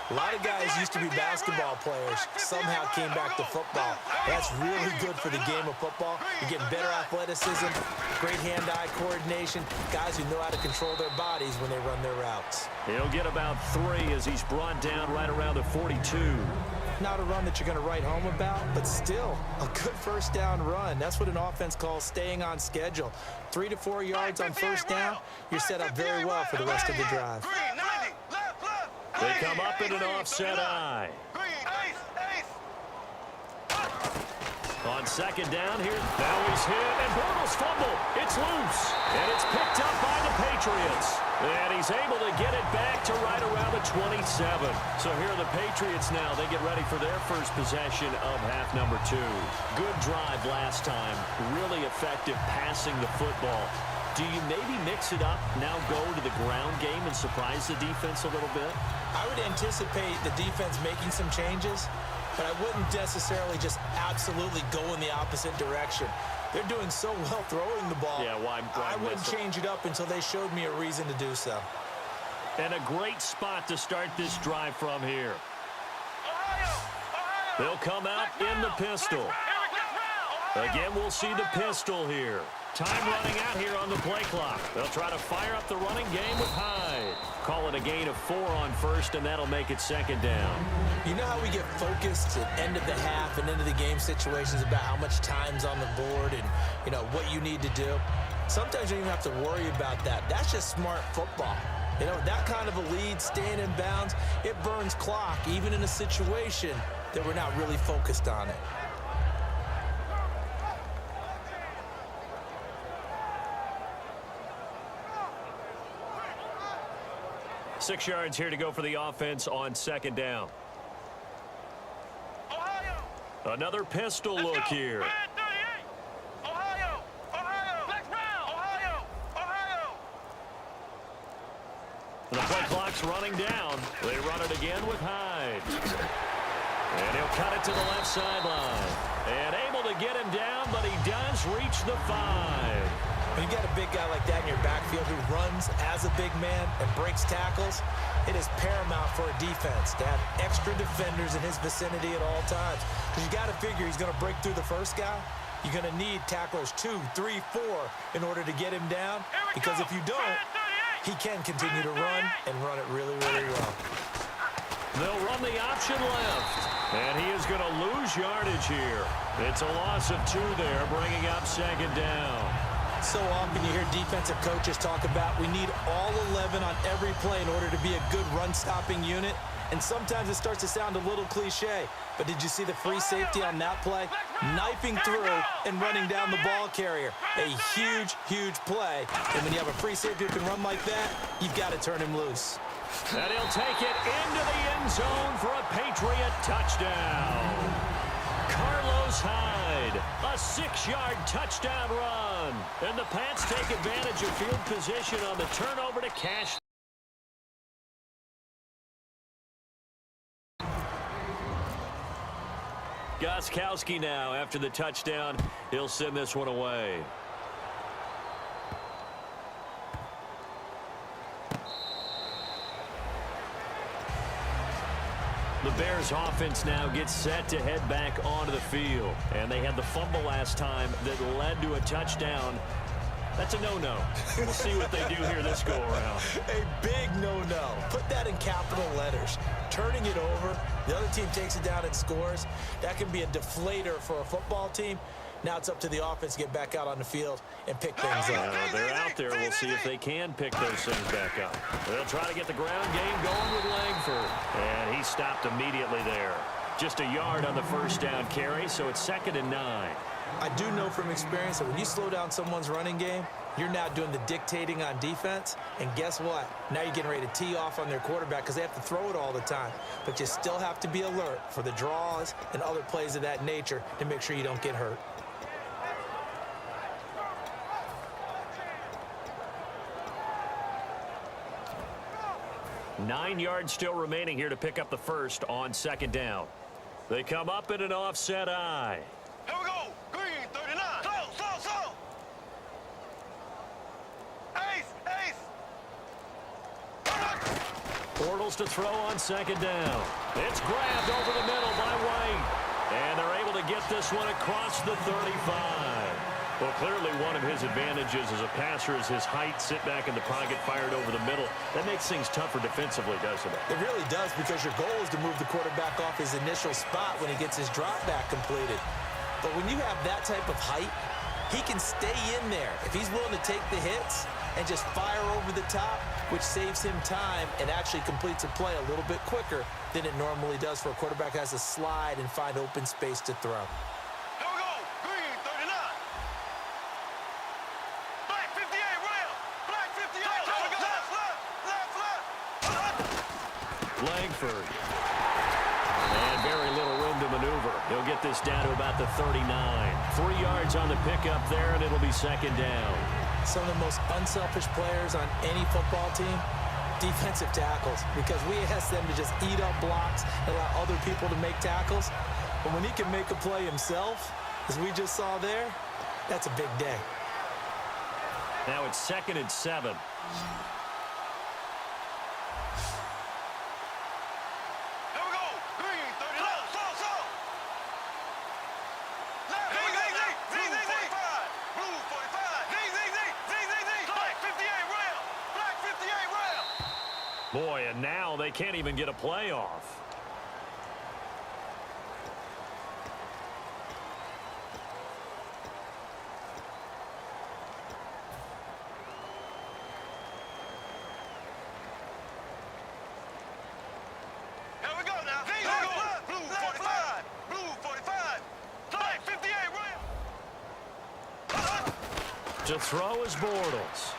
Speaker 3: A lot of guys used to be basketball players, somehow came back to football. That's really good for the game of football. You're getting better athleticism, great hand-eye coordination, guys who know how to control their bodies when they run their routes.
Speaker 2: He'll get about 3 as he's brought down right around the 42.
Speaker 3: Not a run that you're going to write home about, but still a good first down run. That's what an offense calls staying on schedule. 3 to 4 yards on first down, you're set up very well for the rest of the drive.
Speaker 2: They come up in an offset eye. On second down here, now he's hit, and Bortles fumble. It's loose, and it's picked up by the Patriots. And he's able to get it back to right around the 27. So here are the Patriots now. They get ready for their first possession of half number 2. Good drive last time. Really effective passing the football. Do you maybe mix it up, now go to the ground game and surprise the defense a little bit?
Speaker 3: I would anticipate the defense making some changes, but I wouldn't necessarily just absolutely go in the opposite direction. They're doing so well throwing the ball.
Speaker 2: Yeah, why
Speaker 3: I wouldn't change it up until they showed me a reason to do so.
Speaker 2: And a great spot to start this drive from here. They'll come out in the pistol. Again, we'll see the pistol here. Time running out here on the play clock. They'll try to fire up the running game with Hyde. Call it a gain of 4 on first, and that'll make it second down.
Speaker 3: You know how we get focused at end of the half and into the game situations about how much time's on the board and, you know, what you need to do? Sometimes you don't even have to worry about that. That's just smart football. You know, that kind of a lead, staying in bounds, it burns clock, even in a situation that we're not really focused on it.
Speaker 2: Six yards here to go for the offense on second down. Another pistol look here. The play clock's running down. They run it again with Hyde. And he'll cut it to the left sideline. And able to get him down, but he does reach the 5.
Speaker 3: When you got a big guy like that in your backfield who runs as a big man and breaks tackles, it is paramount for a defense to have extra defenders in his vicinity at all times. Because you got to figure he's going to break through the first guy. You're going to need tacklers 2, 3, 4 in order to get him down. Because if you don't, he can continue to run and run it really, really well.
Speaker 2: They'll run the option left. And he is going to lose yardage here. It's a loss of 2 there, bringing up second down.
Speaker 3: So often you hear defensive coaches talk about we need all 11 on every play in order to be a good run-stopping unit. And sometimes it starts to sound a little cliche. But did you see the free safety on that play? Knifing through and running down the ball carrier. A huge, huge play. And when you have a free safety who can run like that, you've got to turn him loose.
Speaker 2: And he'll take it into the end zone for a Patriot touchdown. Carlos Hyde, a 6-yard touchdown run. And the Pats take advantage of field position on the turnover to cash. Gostkowski now after the touchdown. He'll send this one away. The Bears offense now gets set to head back onto the field. And they had the fumble last time that led to a touchdown. That's a no-no. We'll see what they do here this go-around.
Speaker 3: A big no-no. Put that in capital letters. Turning it over, the other team takes it down and scores. That can be a deflator for a football team. Now it's up to the offense to get back out on the field and pick things up.
Speaker 2: They're out there. We'll see if they can pick those things back up. They'll try to get the ground game going with Langford. And he stopped immediately there. Just a yard on the first down carry, so it's 2nd and 9.
Speaker 3: I do know from experience that when you slow down someone's running game, you're now doing the dictating on defense. And guess what? Now you're getting ready to tee off on their quarterback because they have to throw it all the time. But you still have to be alert for the draws and other plays of that nature to make sure you don't get hurt.
Speaker 2: Nine yards still remaining here to pick up the first on 2nd down. They come up in an offset eye.
Speaker 4: Here we go. Green, 39. So. Ace.
Speaker 2: Bortles to throw on 2nd down. It's grabbed over the middle by White. And they're able to get this one across the 35. Well, clearly one of his advantages as a passer is his height, sit back in the pocket, fired over the middle. That makes things tougher defensively, doesn't it?
Speaker 3: It really does, because your goal is to move the quarterback off his initial spot when he gets his drop back completed. But when you have that type of height, he can stay in there. If he's willing to take the hits and just fire over the top, which saves him time and actually completes a play a little bit quicker than it normally does for a quarterback who has to slide and find open space to throw.
Speaker 4: Here we go. Green, 39. Black 58, rail. Black 58. Left.
Speaker 2: Langford. And very little room to maneuver. He'll get this down to about the 39. 3 yards on the pickup there, and it'll be 2nd down.
Speaker 3: Some of the most unselfish players on any football team, defensive tackles, because we ask them to just eat up blocks and allow other people to make tackles. But when he can make a play himself, as we just saw there, that's a big day.
Speaker 2: Now it's 2nd and 7. Boy, and now they can't even get a play off.
Speaker 4: Here we go now. Blue 45. Blue 45. Black 58 rail.
Speaker 2: To throw is Bortles.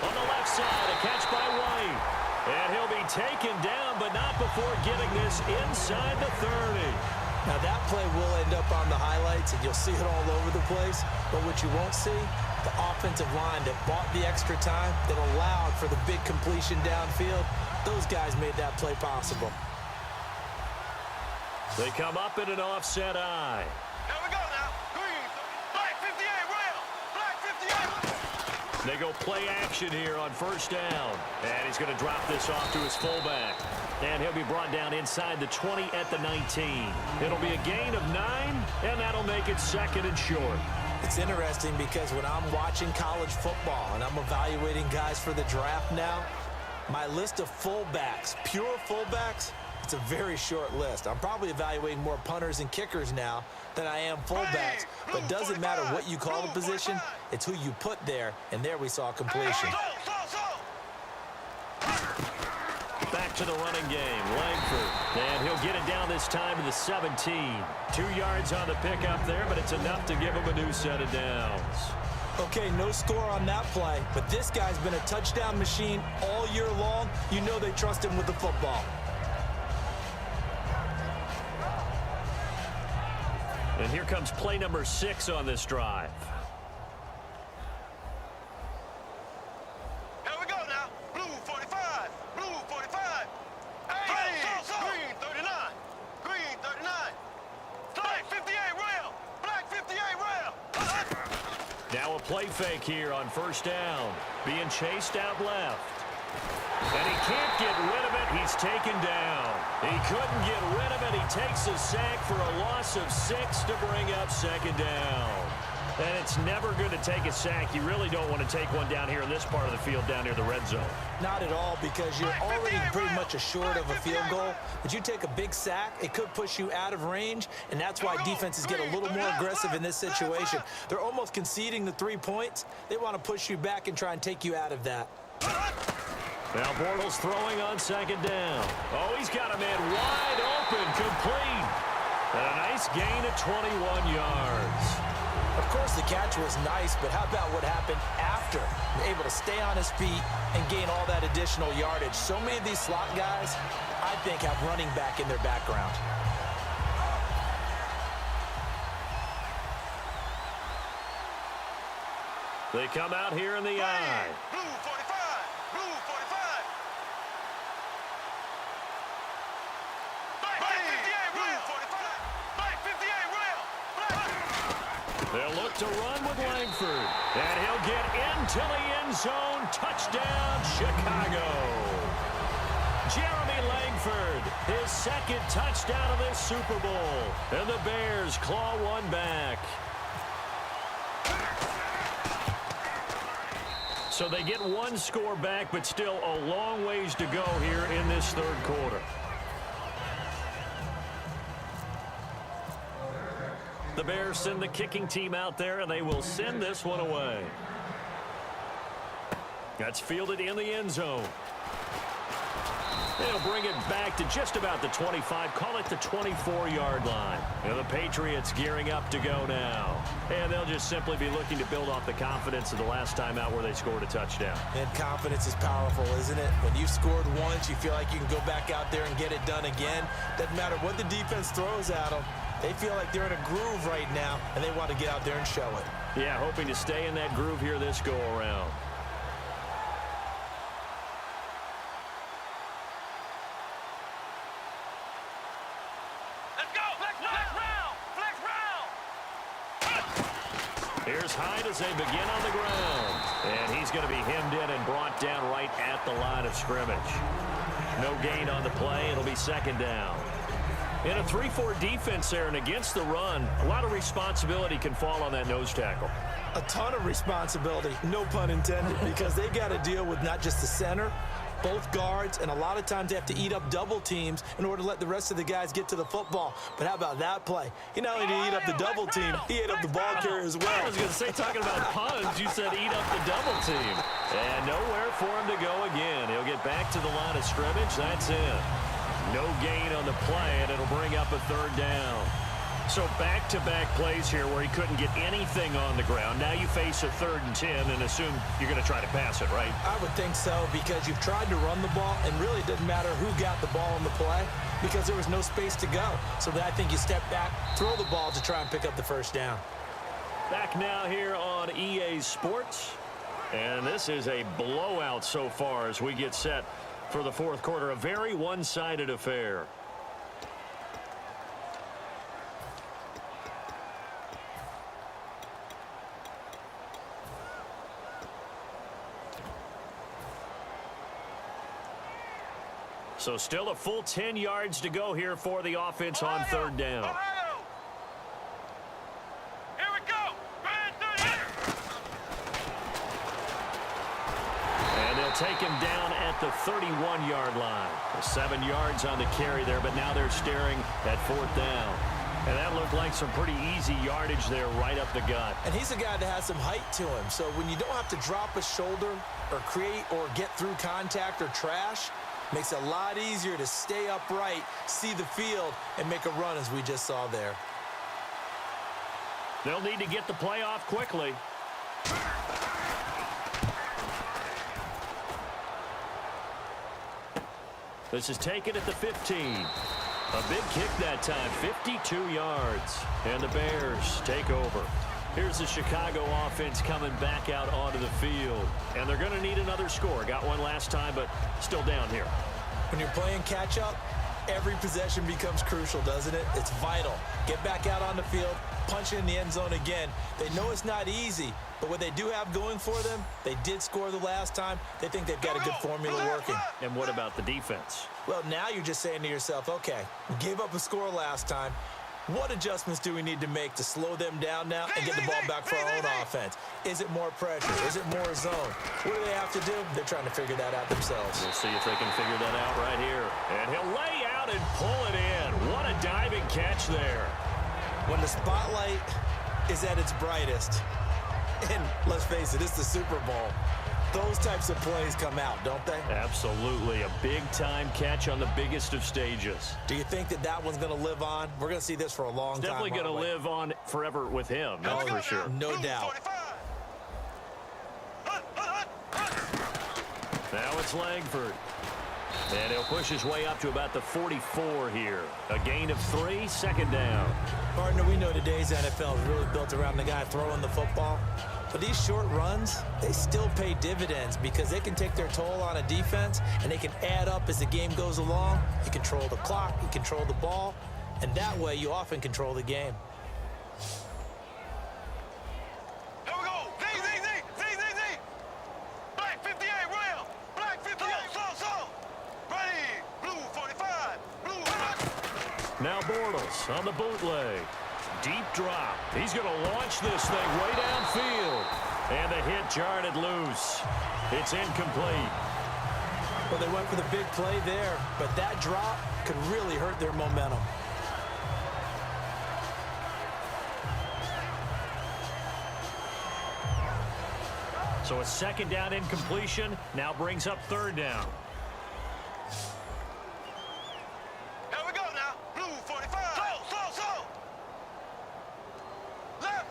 Speaker 2: On the left side, a catch by White. And he'll be taken down, but not before getting this inside the 30.
Speaker 3: Now that play will end up on the highlights, and you'll see it all over the place. But what you won't see, the offensive line that bought the extra time, that allowed for the big completion downfield, those guys made that play possible.
Speaker 2: They come up in an offset eye.
Speaker 4: Here we go now. Green, black 58 rail.
Speaker 2: They go play action here on first down. And he's going to drop this off to his fullback. And he'll be brought down inside the 20 at the 19. It'll be a gain of 9, and that'll make it 2nd and short.
Speaker 3: It's interesting because when I'm watching college football and I'm evaluating guys for the draft now, my list of fullbacks, pure fullbacks, it's a very short list. I'm probably evaluating more punters and kickers now than I am fullbacks. But it doesn't matter what you call the position, it's who you put there, and there we saw completion.
Speaker 2: Back to the running game, Langford. And he'll get it down this time to the 17. 2 yards on the pickup there, but it's enough to give him a new set of downs.
Speaker 3: Okay, no score on that play, but this guy's been a touchdown machine all year long. You know they trust him with the football.
Speaker 2: And here comes play number 6 on this drive.
Speaker 4: Here we go now. Blue 45. Blue 45. Hey, green 39. Green 39. Black 58 rail. Black 58 rail.
Speaker 2: Now a play fake here on first down. Being chased out left. And he can't get rid of it. He's taken down. He couldn't get rid of it. He takes a sack for a loss of 6 to bring up 2nd down. And it's never good to take a sack. You really don't want to take one down here in this part of the field down near the red zone.
Speaker 3: Not at all, because you're already pretty much assured of a field goal. But you take a big sack, it could push you out of range, and that's why defenses get a little more aggressive in this situation. They're almost conceding the 3 points. They want to push you back and try and take you out of that.
Speaker 2: Now Bortles throwing on 2nd down. Oh, he's got a man wide open, complete. And a nice gain of 21 yards.
Speaker 3: Of course, the catch was nice, but how about what happened after? Able to stay on his feet and gain all that additional yardage. So many of these slot guys, I think, have running back in their background.
Speaker 2: They come out here in the eye.
Speaker 4: Blue 45. Blue 45. Black 58 rail. 45. Black 58 rail. Black.
Speaker 2: They'll look to run with Langford. And he'll get into the end zone. Touchdown, Chicago. Jeremy Langford, his 2nd touchdown of this Super Bowl. And the Bears claw one back. So they get 1 score back, but still a long ways to go here in this 3rd quarter. The Bears send the kicking team out there, and they will send this one away. That's fielded in the end zone. They'll bring it back to just about the 25, call it the 24-yard line. And the Patriots gearing up to go now. And they'll just simply be looking to build off the confidence of the last time out where they scored a touchdown.
Speaker 3: And confidence is powerful, isn't it? When you've scored once, you feel like you can go back out there and get it done again. Doesn't matter what the defense throws at them. They feel like they're in a groove right now, and they want to get out there and show it.
Speaker 2: Yeah, hoping to stay in that groove here this go-around. Here's Hyde as they begin on the ground. And he's going to be hemmed in and brought down right at the line of scrimmage. No gain on the play. It'll be 2nd down. In a 3-4 defense there and against the run, a lot of responsibility can fall on that nose tackle.
Speaker 3: A ton of responsibility, no pun intended, because they got to deal with not just the center, both guards, and a lot of times they have to eat up double teams in order to let the rest of the guys get to the football. But how about that play? He not only did he eat up the double team, he ate up the ball carrier as well.
Speaker 2: I was going to say, talking about puns, you said eat up the double team. And nowhere for him to go again. He'll get back to the line of scrimmage. That's it. No gain on the play, and it'll bring up a 3rd down. So back-to-back plays here where he couldn't get anything on the ground. Now you face a 3rd and 10 and assume you're going to try to pass it, right?
Speaker 3: I would think so, because you've tried to run the ball, and really it doesn't matter who got the ball in the play because there was no space to go. So I think you step back, throw the ball to try and pick up the 1st down.
Speaker 2: Back now here on EA Sports. And this is a blowout so far as we get set for the 4th quarter. A very one-sided affair. So still a full 10 yards to go here for the offense on third down.
Speaker 4: Here we go.
Speaker 2: And they'll take him down at the 31-yard line. 7 yards on the carry there, but now they're staring at fourth down. And that looked like some pretty easy yardage there right up the gut.
Speaker 3: And he's a guy that has some height to him. So when you don't have to drop a shoulder or create or get through contact or trash, makes it a lot easier to stay upright, see the field, and make a run as we just saw there.
Speaker 2: They'll need to get the play off quickly. This is taken at the 15. A big kick that time, 52 yards. And the Bears take over. Here's the Chicago offense coming back out onto the field. And they're going to need another score. Got one last time, but still down here.
Speaker 3: When you're playing catch-up, every possession becomes crucial, doesn't it? It's vital. Get back out on the field, punch it in the end zone again. They know it's not easy, but what they do have going for them, they did score the last time. They think they've got a good formula working.
Speaker 2: And what about the defense?
Speaker 3: Well, now you're just saying to yourself, okay, we gave up a score last time. What adjustments do we need to make to slow them down now and get the ball back for our own offense? Is it more pressure? Is it more zone? What do they have to do? They're trying to figure that out themselves.
Speaker 2: We'll see if they can figure that out right here. And he'll lay out and pull it in. What a diving catch there.
Speaker 3: When the spotlight is at its brightest, and let's face it, it's the Super Bowl, those types of plays come out, don't they?
Speaker 2: Absolutely. A big-time catch on the biggest of stages.
Speaker 3: Do you think that that one's going to live on? We're going to see this for a long time.
Speaker 2: Definitely going to live on forever with him, that's for sure.
Speaker 3: No doubt.
Speaker 2: Now it's Langford. And he'll push his way up to about the 44 here. A gain of 3, second down.
Speaker 3: Partner, we know today's NFL is really built around the guy throwing the football. But these short runs, they still pay dividends because they can take their toll on a defense and they can add up as the game goes along. You control the clock, you control the ball, and that way you often control the game.
Speaker 4: Here we go. Z. Black 58, rail. Black 58, so. Ready. Blue 45. Blue.
Speaker 2: Now Bortles on the bootleg. Deep drop. He's going to launch this thing way downfield. And the hit jarred it loose. It's incomplete.
Speaker 3: Well, they went for the big play there, but that drop could really hurt their momentum.
Speaker 2: So a second down incompletion now brings up third down.
Speaker 4: Here we go now. Blue 45. So. Left.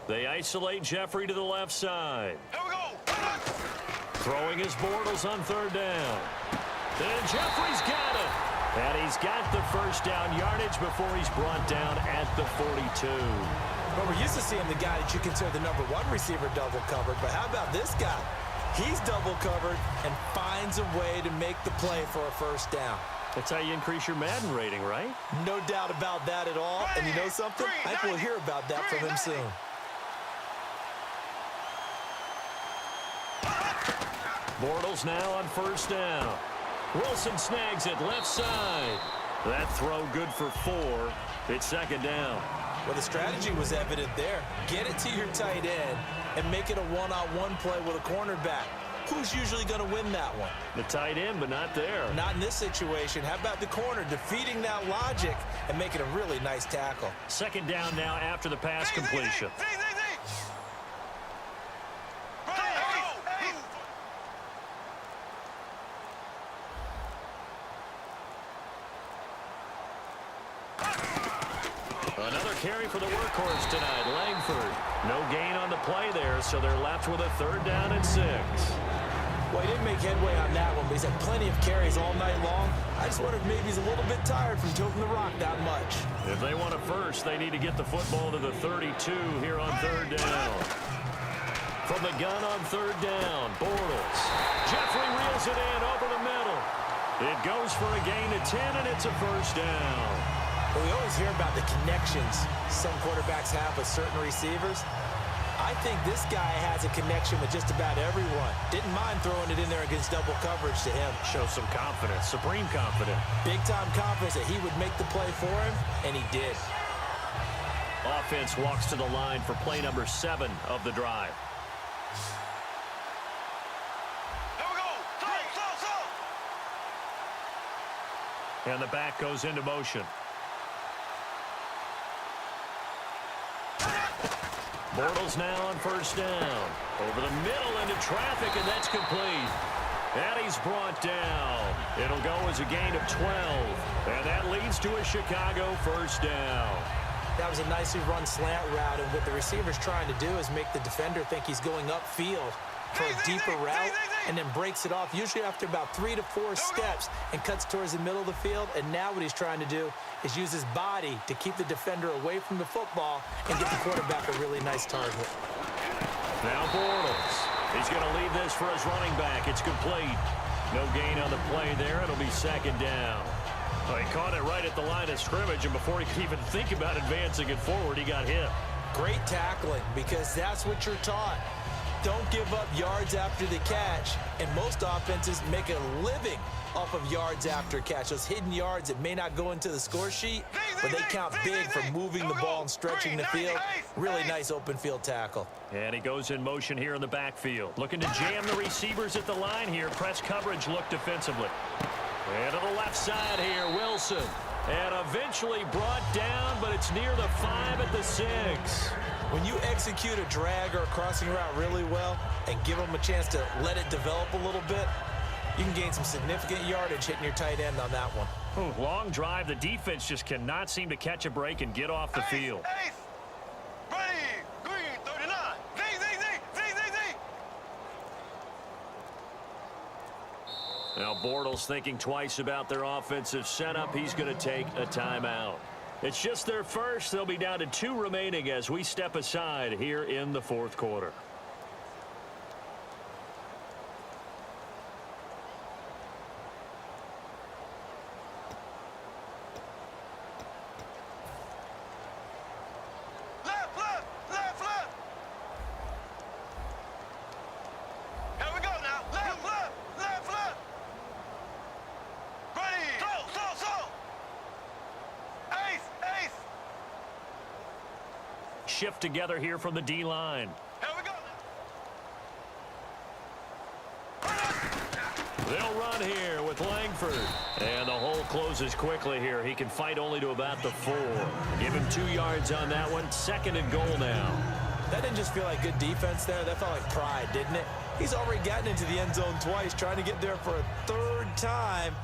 Speaker 2: They isolate Jeffrey to the left side.
Speaker 4: Here we go.
Speaker 2: Throwing his Bortles on third down. Then Jeffrey's got it. And he's got the first down yardage before he's brought down at the 42.
Speaker 3: Well, we're used to seeing the guy that you consider the number one receiver double covered, but how about this guy? He's double covered and finds a way to make the play for a first down.
Speaker 2: That's how you increase your Madden rating, right?
Speaker 3: No doubt about that at all. And you know something? I think we'll hear about that from him soon.
Speaker 2: Bortles now on first down. Wilson snags it left side. That throw good for 4. It's second down.
Speaker 3: Well, the strategy was evident there. Get it to your tight end and make it a one-on-one play with a cornerback. Who's usually going to win that one?
Speaker 2: The tight end, but not there.
Speaker 3: Not in this situation. How about the corner defeating that logic and making a really nice tackle?
Speaker 2: Second down now after the pass completion. Another carry for the workhorse tonight, Langford. No gain on the play there, so they're left with a third down and 6.
Speaker 3: Well, he didn't make headway on that one, but he's had plenty of carries all night long. I just wonder if maybe he's a little bit tired from toting the rock that much.
Speaker 2: If they want a first, they need to get the football to the 32 here on third down. From the gun on third down, Bortles. Jeffrey reels it in over the middle. It goes for a gain of 10, and it's a first down.
Speaker 3: Well, we always hear about the connections some quarterbacks have with certain receivers. I think this guy has a connection with just about everyone. Didn't mind throwing it in there against double coverage to him.
Speaker 2: Shows some confidence, supreme confidence.
Speaker 3: Big-time confidence that he would make the play for him, and he did.
Speaker 2: Offense walks to the line for play number 7 of the drive.
Speaker 4: Here we go. Slow.
Speaker 2: And the back goes into motion. Bortles now on first down. Over the middle into traffic, and that's complete. And he's brought down. It'll go as a gain of 12. And that leads to a Chicago first down.
Speaker 3: That was a nicely run slant route, and what the receiver's trying to do is make the defender think he's going upfield for a deeper route, and then breaks it off, usually after about 3 to 4 steps, and cuts towards the middle of the field. And now what he's trying to do is use his body to keep the defender away from the football and get the quarterback a really nice target.
Speaker 2: Now Bortles. He's going to leave this for his running back. It's complete. No gain on the play there. It'll be second down. Well, he caught it right at the line of scrimmage, and before he could even think about advancing it forward, he got hit.
Speaker 3: Great tackling, because that's what you're taught. Don't give up yards after the catch, and most offenses make a living off of yards after catch. Those hidden yards that may not go into the score sheet, but they count big for moving the ball and stretching the field. Really nice open field tackle.
Speaker 2: And he goes in motion here in the backfield. Looking to jam the receivers at the line here. Press coverage look defensively. And to the left side here, Wilson. And eventually brought down, but it's near the 5 at the 6.
Speaker 3: When you execute a drag or a crossing route really well and give them a chance to let it develop a little bit, you can gain some significant yardage hitting your tight end on that one.
Speaker 2: Ooh, long drive. The defense just cannot seem to catch a break and get off the field.
Speaker 4: Ace. Ready. Green 39. Z.
Speaker 2: Now Bortles thinking twice about their offensive setup. He's going to take a timeout. It's just their first. They'll be down to 2 remaining as we step aside here in the 4th quarter.
Speaker 4: Left. Here we go now. Left. Ready. Slow. Ace.
Speaker 2: Shift together here from the D-line.
Speaker 4: Here we go now.
Speaker 2: They'll run here with Langford. And the hole closes quickly here. He can fight only to about the 4. Give him 2 yards on that one. 2nd and goal now.
Speaker 3: That didn't just feel like good defense there. That felt like pride, didn't it? He's already gotten into the end zone twice, trying to get there for a 3rd time.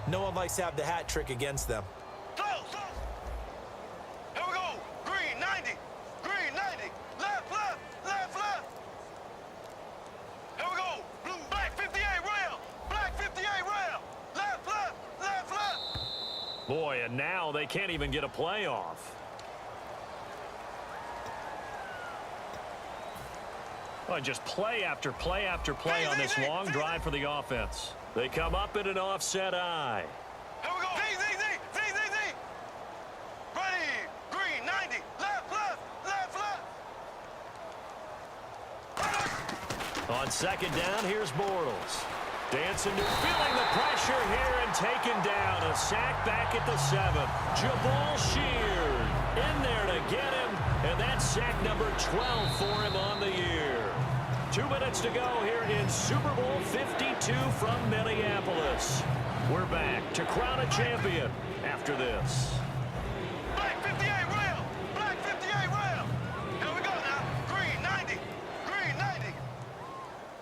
Speaker 3: No one likes to have the hat trick against them.
Speaker 4: Slow. Here we go. Green 90. Left. Here we go. Blue, black 58 rail. Left.
Speaker 2: Boy, and now they can't even get a playoff. Well, just play after play on this long drive for the offense. They come up in an offset eye.
Speaker 4: Here we go. Z. Ready. Green 90. Left.
Speaker 2: On 2nd down, here's Bortles. Dancing to feeling the pressure here and taken down. A sack back at the 7. Jabal Sheard in there to get him. And that's sack number 12 for him on the year. 2 minutes to go here in Super Bowl 52 from Minneapolis. We're back to crown a champion after this.
Speaker 4: Black 58 rail. Here we go now. Green 90.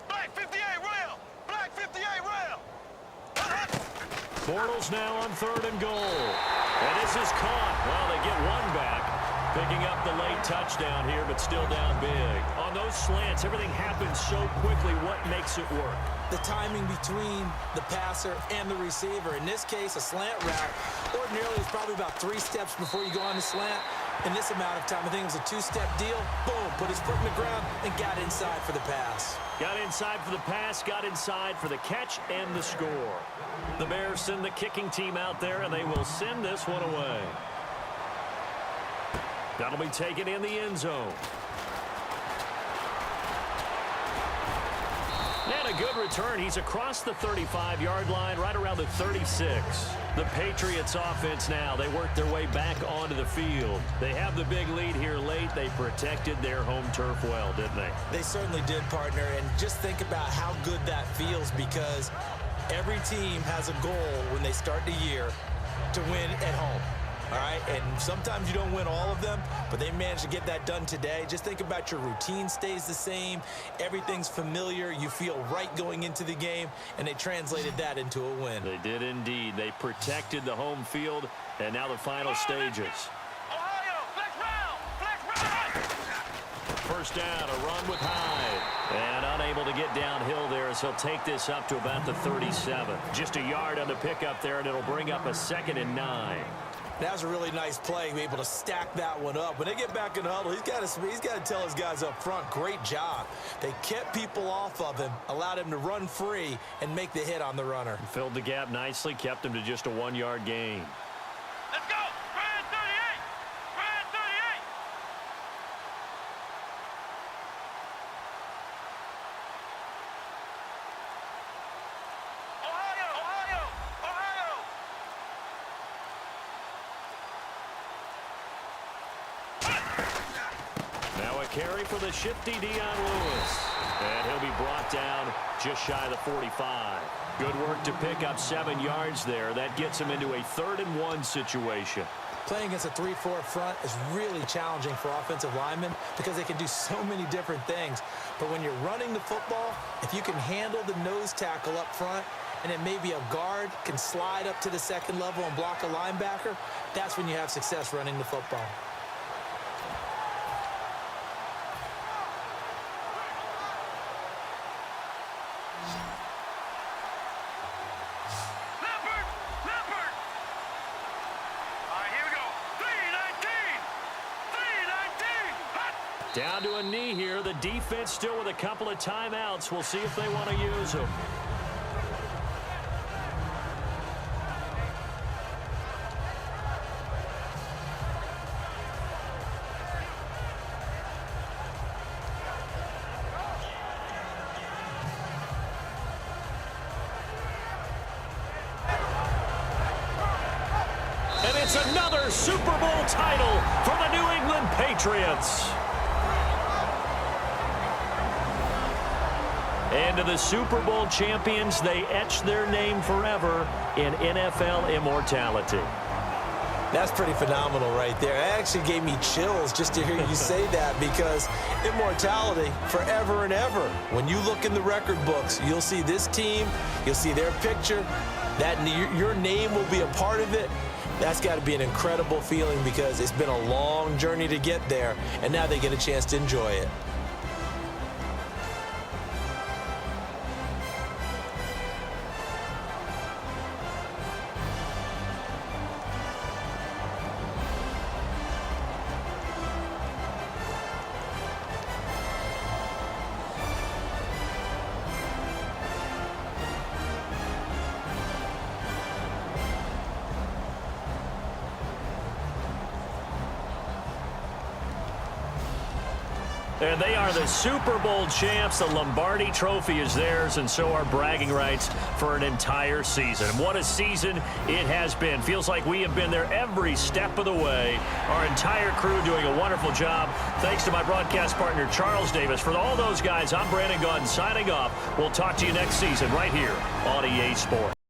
Speaker 4: Black 58 rail.
Speaker 2: Bortles now on 3rd and goal. And this is caught. Well, they get 1 back. Picking up the late touchdown here, but still down big. On those slants, everything happens so quickly. What makes it work?
Speaker 3: The timing between the passer and the receiver. In this case, a slant route. Ordinarily, it's probably about 3 steps before you go on the slant. In this amount of time, I think it was a 2-step deal. Boom, put his foot in the ground and got inside for the pass.
Speaker 2: Got inside for the pass, got inside for the catch and the score. The Bears send the kicking team out there, and they will send this one away. That'll be taken in the end zone. And a good return. He's across the 35-yard line, right around the 36. The Patriots offense now, they work their way back onto the field. They have the big lead here late. They protected their home turf well, didn't they?
Speaker 3: They certainly did, partner. And just think about how good that feels, because every team has a goal when they start the year to win at home. All right, and sometimes you don't win all of them, but they managed to get that done today. Just think about your routine stays the same. Everything's familiar. You feel right going into the game, and they translated that into a win.
Speaker 2: They did indeed. They protected the home field, and now the final stages.
Speaker 4: Ohio, flex round, flex round.
Speaker 2: First down, a run with Hyde. And unable to get downhill there as he'll take this up to about the 37. Just a yard on the pickup there, and it'll bring up a 2nd and 9.
Speaker 3: That was a really nice play, be able to stack that one up. When they get back in the huddle, he's got to tell his guys up front, great job. They kept people off of him, allowed him to run free and make the hit on the runner.
Speaker 2: Filled the gap nicely, kept him to just a 1-yard gain.
Speaker 4: Let's go. Brand 38. Brand 38. Ohio, Ohio, Ohio.
Speaker 2: Now a carry for the shifty Dion Lewis. And he'll be brought down just shy of the 45. Good work to pick up 7 yards there. That gets him into a 3rd and 1 situation.
Speaker 3: Playing against a 3-4 front is really challenging for offensive linemen because they can do so many different things. But when you're running the football, if you can handle the nose tackle up front, and then maybe a guard can slide up to the 2nd level and block a linebacker, that's when you have success running the football.
Speaker 4: Leopard, Leopard. All right, here we go. 319. 319. Hot.
Speaker 2: Down to a knee here. The defense still with a couple of timeouts. We'll see if they want to use them. And it's another Super Bowl title for the New England Patriots. And to the Super Bowl champions, they etch their name forever in NFL immortality.
Speaker 3: That's pretty phenomenal right there. It actually gave me chills just to hear you say that, because immortality forever and ever. When you look in the record books, you'll see this team, you'll see their picture, that your name will be a part of it. That's got to be an incredible feeling, because it's been a long journey to get there, and now they get a chance to enjoy it.
Speaker 2: And they are the Super Bowl champs. The Lombardi Trophy is theirs, and so are bragging rights for an entire season. And what a season it has been. Feels like we have been there every step of the way. Our entire crew doing a wonderful job. Thanks to my broadcast partner, Charles Davis. For all those guys, I'm Brandon Gunn signing off. We'll talk to you next season right here on EA Sports.